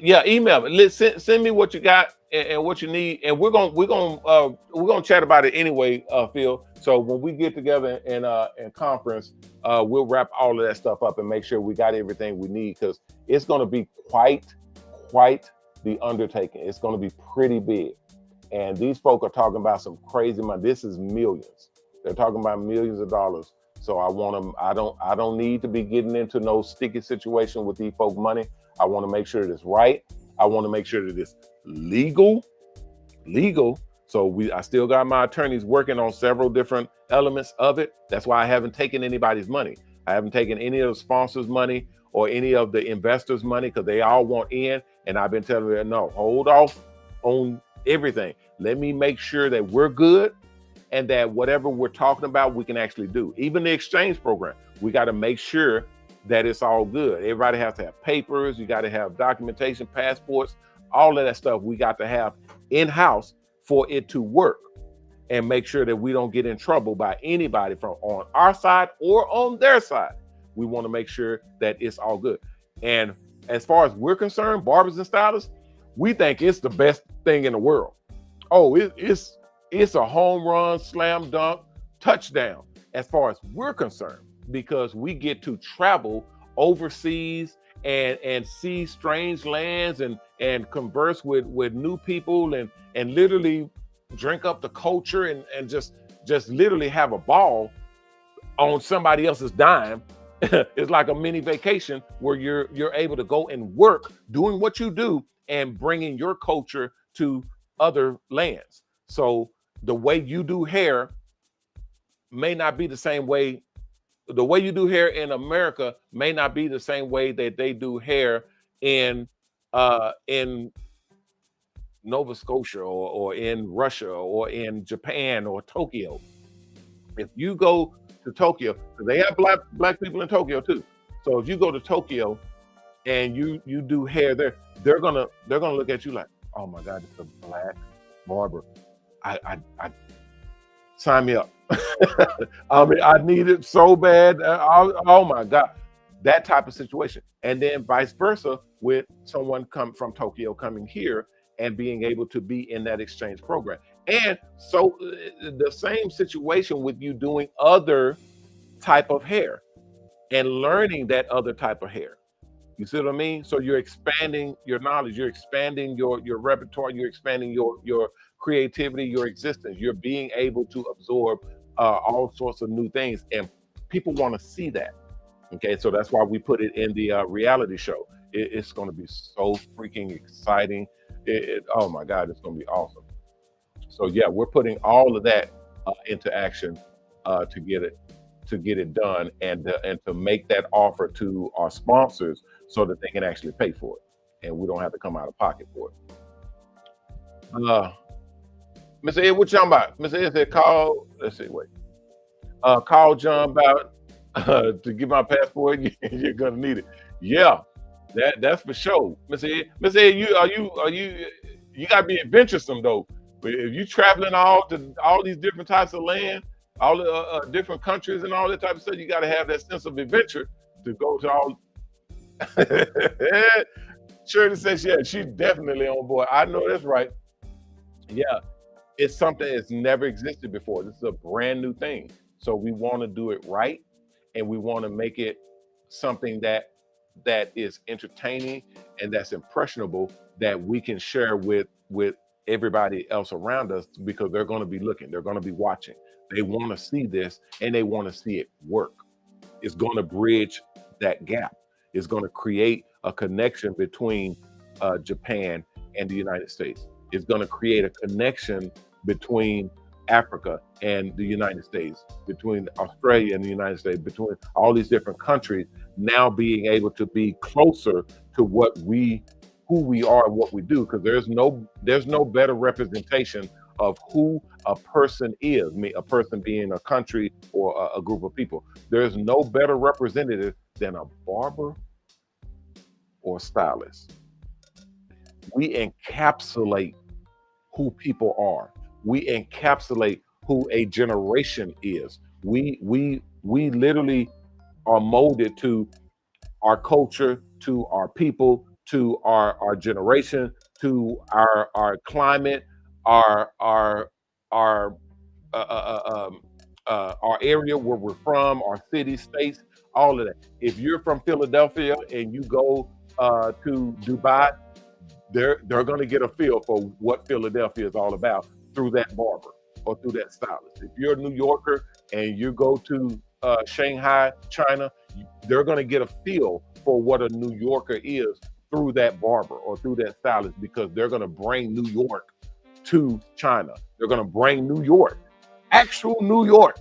Yeah, email me. Send me what you got and what you need, and we're gonna chat about it anyway, Phil. So when we get together in conference, we'll wrap all of that stuff up and make sure we got everything we need, because it's gonna be quite the undertaking. It's gonna be pretty big, and these folk are talking about some crazy money. This is millions. They're talking about millions of dollars. So I want them. I don't need to be getting into no sticky situation with these folk money. I want to make sure that it's right. I want to make sure that it's legal. So I still got my attorneys working on several different elements of it. That's why I haven't taken anybody's money. I haven't taken any of the sponsors' money or any of the investors' money, because they all want in. And I've been telling them, no, hold off on everything. Let me make sure that we're good and that whatever we're talking about, we can actually do. Even the exchange program, we got to make sure that it's all good. Everybody has to have papers. You got to have documentation, passports, all of that stuff we got to have in-house for it to work, and make sure that we don't get in trouble by anybody from on our side or on their side. We want to make sure that it's all good. And as far as we're concerned, barbers and stylists, we think it's the best thing in the world. Oh, it's a home run, slam dunk, touchdown as far as we're concerned, because we get to travel overseas and see strange lands and converse with new people and literally drink up the culture and just literally have a ball on somebody else's dime. It's like a mini vacation where you're able to go and work doing what you do and bringing your culture to other lands. So the way you do hair may not be the same way. The way you do hair in America may not be the same way that they do hair in Nova Scotia or in Russia or in Japan or Tokyo. If you go to Tokyo, 'cause they have black people in Tokyo too. So if you go to Tokyo and you do hair there, they're gonna look at you like, oh my God, it's a black barber. I sign me up. I mean, I need it so bad. Oh my God, that type of situation. And then vice versa with someone come from Tokyo coming here and being able to be in that exchange program. And so the same situation with you doing other type of hair and learning that other type of hair. You see what I mean? So you're expanding your knowledge, you're expanding your repertoire, you're expanding your creativity, your existence. You're being able to absorb all sorts of new things, and people want to see that. Okay, so that's why we put it in the reality show. It's going to be so freaking exciting. Oh my God, it's going to be awesome. So yeah, we're putting all of that into action to get it done, and to make that offer to our sponsors so that they can actually pay for it, and we don't have to come out of pocket for it. Mr. Ed, what you talking about? Mr. Ed said, call. Let's see, wait. Call John about to get my passport. You're gonna need it. Yeah, that's for sure, Mr. Ed. Mr. Ed, you gotta be adventuresome though. But if you traveling all these different types of land, all the different countries and all that type of stuff, you got to have that sense of adventure to go to all. Shirley says, yeah, she's definitely on board. I know that's right. Yeah, it's something that's never existed before. This is a brand new thing. So we want to do it right, and we want to make it something that is entertaining and that's impressionable, that we can share with everybody else around us, because they're going to be looking, they're going to be watching. They want to see this, and they want to see it work. It's going to bridge that gap. It's going to create a connection between Japan and the United States. It's going to create a connection between Africa and the United States, between Australia and the United States, between all these different countries, now being able to be closer to who we are and what we do, because there's no better representation of who a person is. A person being a country or a group of people. There's no better representative than a barber or stylist. We encapsulate who people are. We encapsulate who a generation is. We literally are molded to our culture, to our people, to our generation, to our climate, our area where we're from, our city, states, all of that. If you're from Philadelphia and you go to Dubai, they're going to get a feel for what Philadelphia is all about through that barber or through that stylist. If you're a New Yorker and you go to Shanghai, China, they're going to get a feel for what a New Yorker is through that barber or through that stylist, because they're going to bring New York to China. They're going to bring New York, actual New York,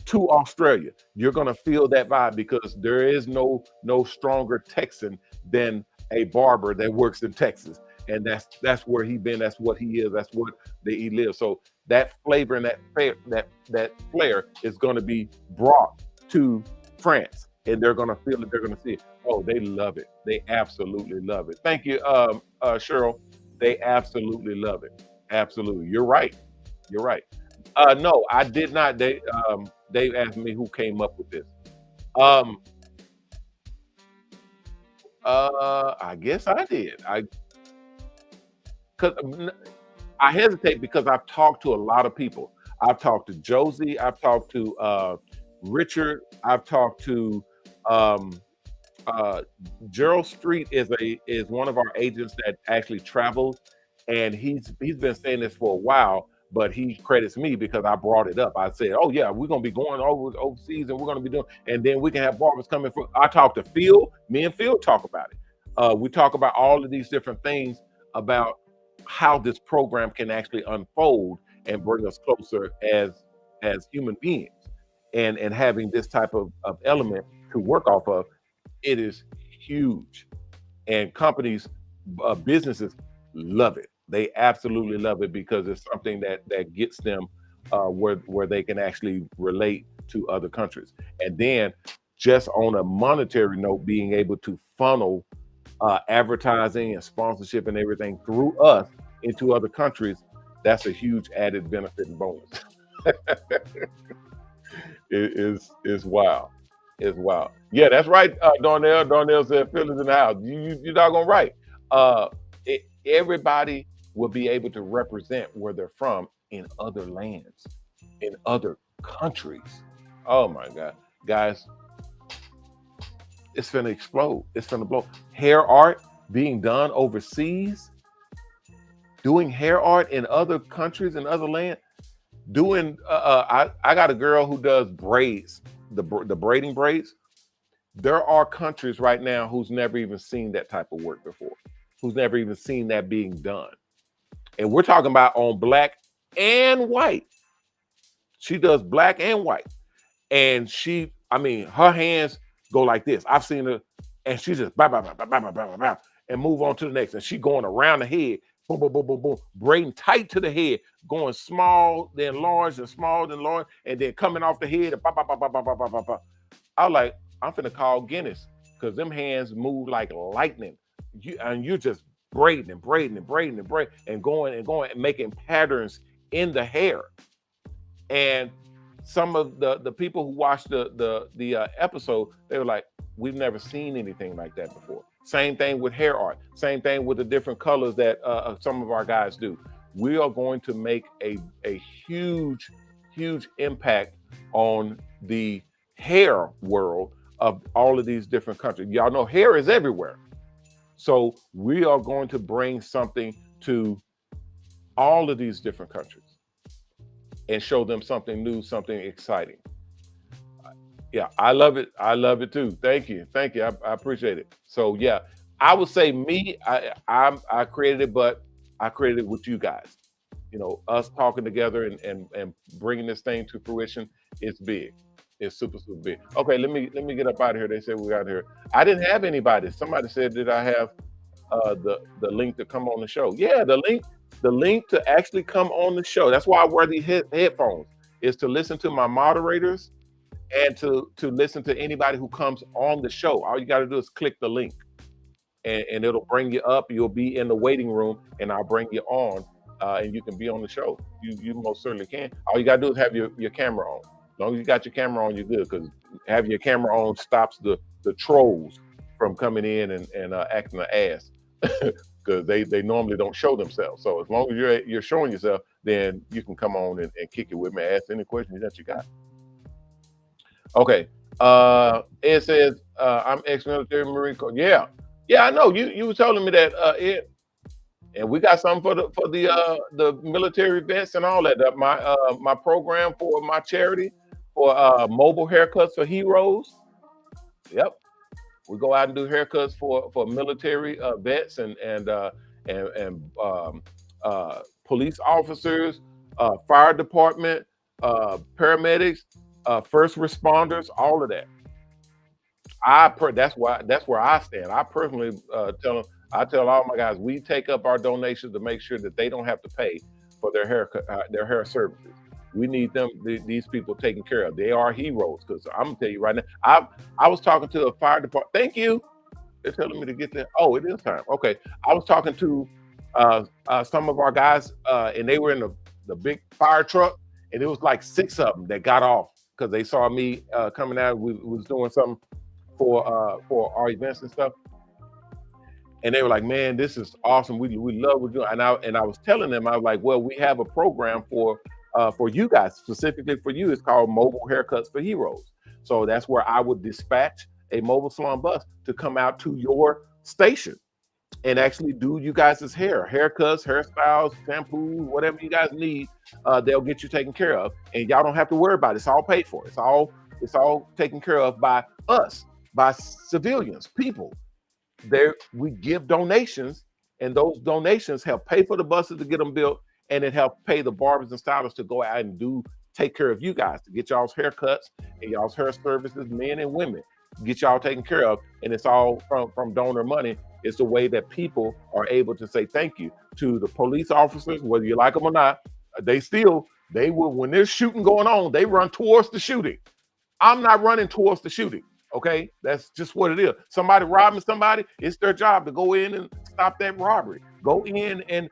to Australia. You're going to feel that vibe, because there is no stronger Texan than a barber that works in Texas. And that's where he's been. That's what he is. That's what he lives. So that flavor and that flair is going to be brought to France, and they're going to feel it. They're going to see it. Oh, they love it. They absolutely love it. Thank you, Cheryl. They absolutely love it. Absolutely. You're right. You're right. No, I did not. They asked me who came up with this. I guess I did. I hesitate because I've talked to a lot of people. I've talked to Josie. I've talked to Richard. I've talked to Gerald Street is one of our agents that actually travels, and he's been saying this for a while, but he credits me because I brought it up. I said, "Oh yeah, we're gonna be going overseas, and we're gonna be doing, and then we can have barbers coming from." I talked to Phil. Me and Phil talk about it. We talk about all of these different things about how this program can actually unfold and bring us closer as as human beings, and having this type of element to work off of, it is huge. And companies, businesses love it. They absolutely love it because it's something that gets them where they can actually relate to other countries. And then just on a monetary note, being able to funnel advertising and sponsorship and everything through us into other countries, that's a huge added benefit and bonus. Is wild. It's wild. Yeah, that's right. Darnell. Darnell said Philly's in the house. You're not gonna right. Uh, Everybody will be able to represent where they're from in other lands, in other countries. Oh my God, guys, it's gonna explode. It's gonna blow. Hair art being done overseas, doing hair art in other countries and other land. Doing, I got a girl who does braids, the braiding braids. There are countries right now who's never even seen that type of work before, who's never even seen that being done. And we're talking about on black and white. She does black and white. And she, I mean, her hands go like this. I've seen her, and she just bah, bah, bah, bah, bah, bah, bah, bah, and move on to the next. And she going around the head, boom, boom, boom, boom, boom, braiding tight to the head, going small, then large, and small, then large, and then coming off the head. And bah, bah, bah, bah, bah, bah, bah, bah, bah. I was like, I'm finna call Guinness because them hands move like lightning. You're just braiding and braiding and braiding and braiding and going and making patterns in the hair. And some of the people who watched the episode, they were like, we've never seen anything like that before. Same thing with hair art. Same thing with the different colors that some of our guys do. We are going to make a huge, huge impact on the hair world of all of these different countries. Y'all know hair is everywhere. So we are going to bring something to all of these different countries and show them something new, something exciting. Yeah, I love it. I love it too. Thank you. Thank you. I appreciate it. So yeah, I would say me, I created it, but I created it with you guys. You know, us talking together and bringing this thing to fruition. It's big. It's super, super big. Okay, let me get up out of here. They said we got here. I didn't have anybody. Somebody said, did I have the link to come on the show? Yeah, the link to actually come on the show. That's why I wear these headphones, is to listen to my moderators and to listen to anybody who comes on the show. All you got to do is click the link, and it'll bring you up. You'll be in the waiting room, and I'll bring you on, and you can be on the show. You most certainly can. All you got to do is have your camera on. As long as you got your camera on, you're good, because having your camera on stops the trolls from coming in and acting an ass, because they normally don't show themselves. So as long as you're showing yourself, then you can come on and kick it with me, ask any questions that you got. Okay. Ed says, I'm ex-military Marine Corps. Yeah, I know. You were telling me that, Ed. And we got something for the military vets and all that. My program for my charity for mobile haircuts for heroes. Yep, we go out and do haircuts for military vets and police officers, fire department, paramedics, first responders, all of that. That's where I stand. I personally I tell all my guys, we take up our donations to make sure that they don't have to pay for their hair services. We need these people taken care of. They are heroes, because I'm gonna tell you right now. I was talking to a fire department. Thank you. They're telling me to get there. Oh, it is time. Okay. I was talking to some of our guys, and they were in the big fire truck, and it was like 6 of them that got off because they saw me coming out. We was doing something for our events and stuff. And they were like, man, this is awesome. We love what you're doing. And I was telling them, I was like, well, we have a program for you guys, specifically for you. It's called Mobile Haircuts for Heroes. So that's where I would dispatch a mobile salon bus to come out to your station and actually do you guys' hair, haircuts, hairstyles, shampoo, whatever you guys need. They'll get you taken care of, and y'all don't have to worry about it. It's all paid for. It's all taken care of by us, by civilians, people. There, we give donations, and those donations help pay for the buses to get them built, and it helps pay the barbers and stylists to go out and do take care of you guys, to get y'all's haircuts and y'all's hair services, men and women, get y'all taken care of. And it's all from donor money. It's the way that people are able to say thank you to the police officers, whether you like them or not. They will, when there's shooting going on, they run towards the shooting. I'm not running towards the shooting. Okay, that's just what it is. Somebody robbing somebody, it's their job to go in and stop that robbery. Go in and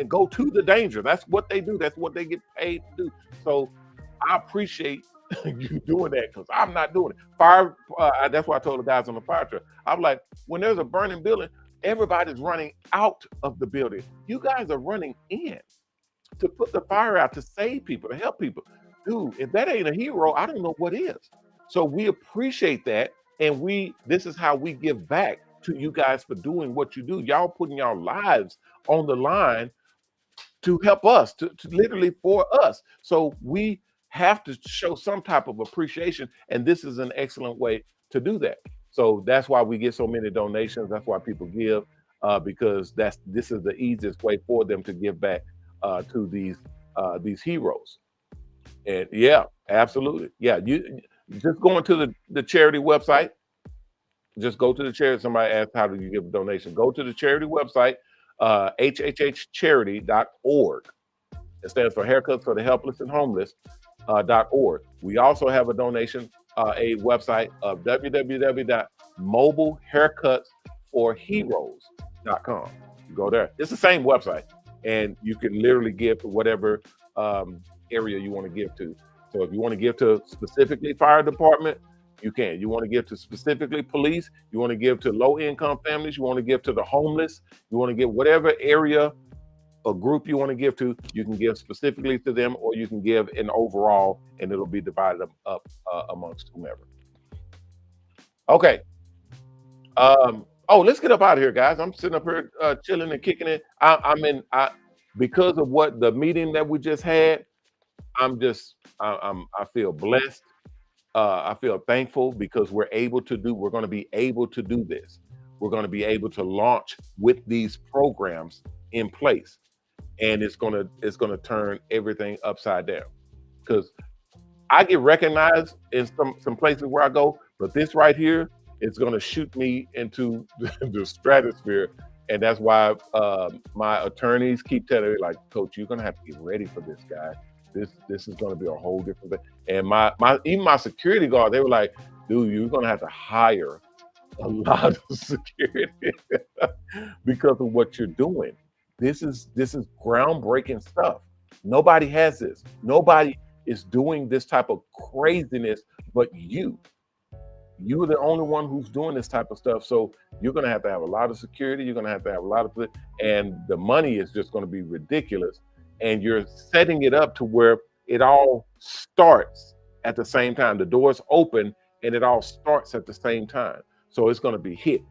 go to the danger. That's what they do. That's what they get paid to do. So I appreciate you doing that, because I'm not doing it. Fire. That's why I told the guys on the fire truck. I'm like, when there's a burning building, everybody's running out of the building. You guys are running in to put the fire out, to save people, to help people. Dude, if that ain't a hero, I don't know what is. So we appreciate that, and this is how we give back to you guys for doing what you do. Y'all putting y'all lives on the line to help us, to literally for us. So we have to show some type of appreciation, and this is an excellent way to do that. So that's why we get so many donations. That's why people give, because this is the easiest way for them to give back to these heroes. And yeah, absolutely. Yeah, you just going to the charity website. Just go to the charity. Somebody asked, how do you give a donation? Go to the charity website, hhhcharity.org. It stands for Haircuts for the Helpless and Homeless, .org. We also have a donation, a website of www.mobilehaircutsforheroes.com. You go there. It's the same website, and you can literally give to whatever area you want to give to. So if you want to give to specifically fire department, you can. You want to give to specifically police, you want to give to low-income families, you want to give to the homeless, you want to give whatever area or group you want to give to, you can give specifically to them, or you can give in overall, and it'll be divided up amongst whomever. Okay. Let's get up out of here, guys. I'm sitting up here chilling and kicking it. Because of what the meeting that we just had, I feel blessed. I feel thankful, because we're going to be able to do this. We're going to be able to launch with these programs in place, and it's going to turn everything upside down. Because I get recognized in some places where I go, but this right here is going to shoot me into the stratosphere. And that's why my attorneys keep telling me, like, Coach, you're going to have to get ready for this, guy. This is going to be a whole different thing. And even my security guard, they were like, dude, you're going to have to hire a lot of security because of what you're doing. This is groundbreaking stuff. Nobody has this. Nobody is doing this type of craziness but you. You're the only one who's doing this type of stuff. So you're going to have a lot of security. You're going to have a lot of, and the money is just going to be ridiculous. And you're setting it up to where it all starts at the same time. The doors open and it all starts at the same time. So it's going to be hit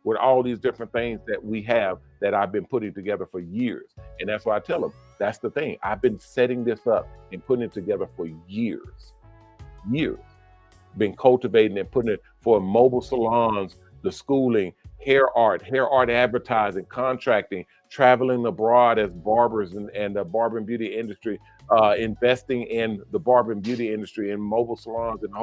with all these different things that we have that I've been putting together for years. And that's why I tell them, that's the thing. I've been setting this up and putting it together for years. Been cultivating and putting it for mobile salons, the schooling, hair art advertising, contracting, traveling abroad as barbers and the Barber Beauty Industry, investing in the Barber Beauty Industry and mobile salons and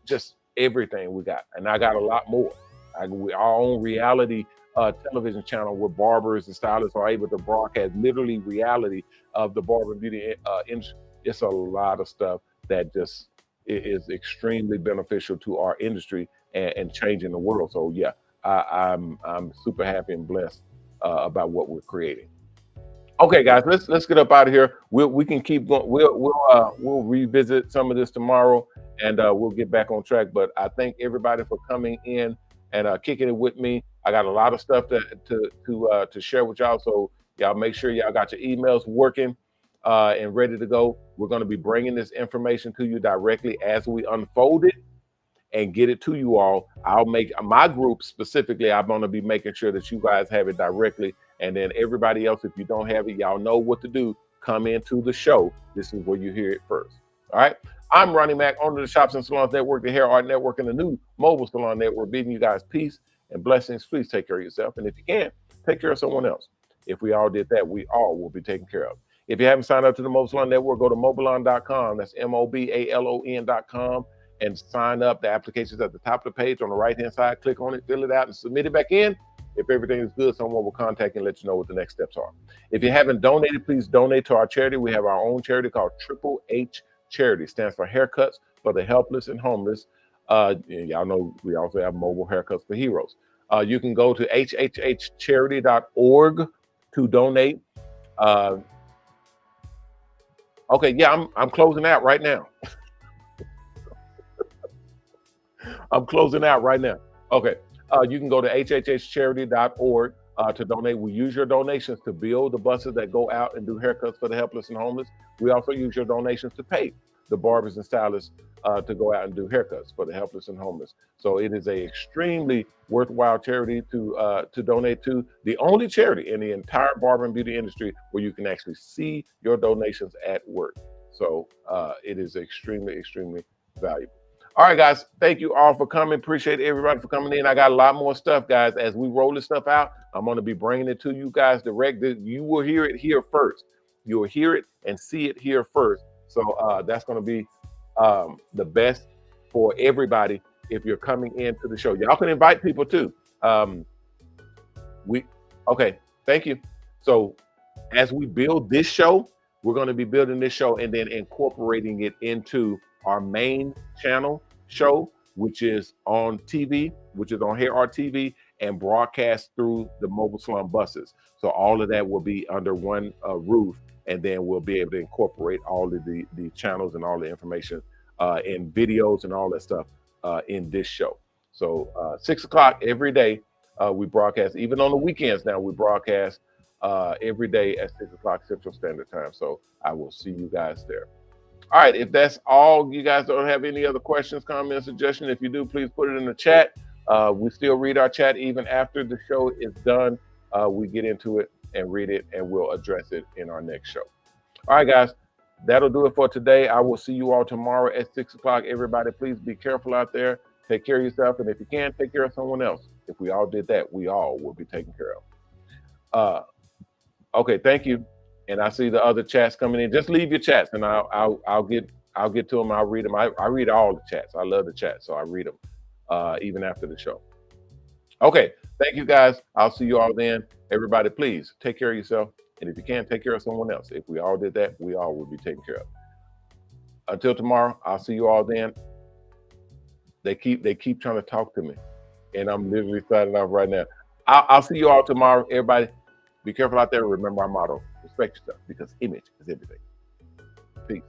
just everything we got. And I got a lot more. Our own reality television channel where barbers and stylists are able to broadcast literally reality of the Barber Beauty industry. It's a lot of stuff that just is extremely beneficial to our industry and changing the world. So yeah, I'm super happy and blessed about what we're creating. Okay, guys, let's get up out of here. We can keep going. We'll revisit some of this tomorrow, and we'll get back on track. But I thank everybody for coming in and kicking it with me. I got a lot of stuff to share with y'all. So y'all make sure y'all got your emails working and ready to go. We're going to be bringing this information to you directly as we unfold it and get it to you all. I'll make my group specifically. I'm going to be making sure that you guys have it directly. And then everybody else, if you don't have it, y'all know what to do. Come into the show. This is where you hear it first. All right. I'm Ronnie Mac, owner of the Shops and Salons Network, the Hair Art Network, and the new Mobile Salon Network, bidding you guys peace and blessings. Please take care of yourself. And if you can, take care of someone else. If we all did that, we all will be taken care of. If you haven't signed up to the Mobile Salon Network, go to mobilon.com. That's MOBALON.com and sign up. The application's at the top of the page on the right-hand side. Click on it, fill it out, and submit it back in. If everything is good, someone will contact you and let you know what the next steps are. If you haven't donated, please donate to our charity. We have our own charity called Triple H Charity. It stands for Haircuts for the Helpless and Homeless. Y'all know we also have Mobile Haircuts for Heroes. You can go to hhhcharity.org to donate. Okay, yeah, I'm closing out right now. I'm closing out right now. Okay, you can go to hhhcharity.org to donate. We use your donations to build the buses that go out and do haircuts for the helpless and homeless. We also use your donations to pay the barbers and stylists to go out and do haircuts for the helpless and homeless. So it is a extremely worthwhile charity to donate to. The only charity in the entire barber and beauty industry where you can actually see your donations at work. So it is extremely, extremely valuable. All right, guys, thank you all for coming. Appreciate everybody for coming in. I got a lot more stuff, guys. As we roll this stuff out, I'm going to be bringing it to you guys direct. You will hear it here first. You'll hear it and see it here first. So that's going to be the best for everybody if you're coming into the show. Y'all can invite people too. Okay, thank you. So as we build this show, we're going to be building this show and then incorporating it into our main channel show, which is on TV, which is on HairArt TV and broadcast through the Mobile Salon Buses. So all of that will be under one roof, and then we'll be able to incorporate all of the channels and all the information in videos and all that stuff in this show. So 6 o'clock every day we broadcast. Even on the weekends now we broadcast every day at 6 o'clock Central Standard Time. So I will see you guys there. All right, if that's all, you guys don't have any other questions, comments, suggestions. If you do, please put it in the chat. We still read our chat even after the show is done. We get into it and read it, and we'll address it in our next show. All right, guys, that'll do it for today. I will see you all tomorrow at 6 o'clock. Everybody, please be careful out there. Take care of yourself, and if you can, take care of someone else. If we all did that, we all will be taken care of. Okay, thank you. And I see the other chats coming in. Just leave your chats, and I'll get to them. I'll read them. I read all the chats. I love the chats, so I read them even after the show. Okay, thank you guys. I'll see you all then. Everybody, please take care of yourself, and if you can, take care of someone else. If we all did that, we all would be taken care of. Until tomorrow, I'll see you all then. They keep trying to talk to me, and I'm literally signing off right now. I'll see you all tomorrow. Everybody, be careful out there. Remember our motto: respect yourself, because image is everything. Peace.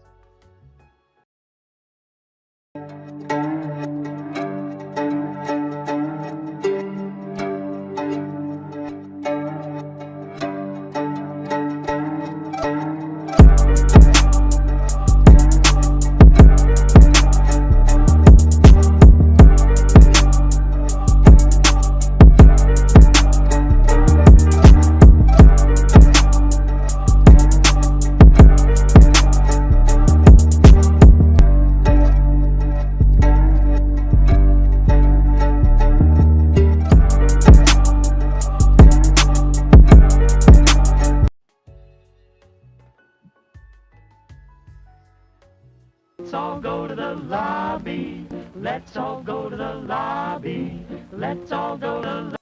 Let's all go to the lobby. Let's all go to the lobby. Let's all go to the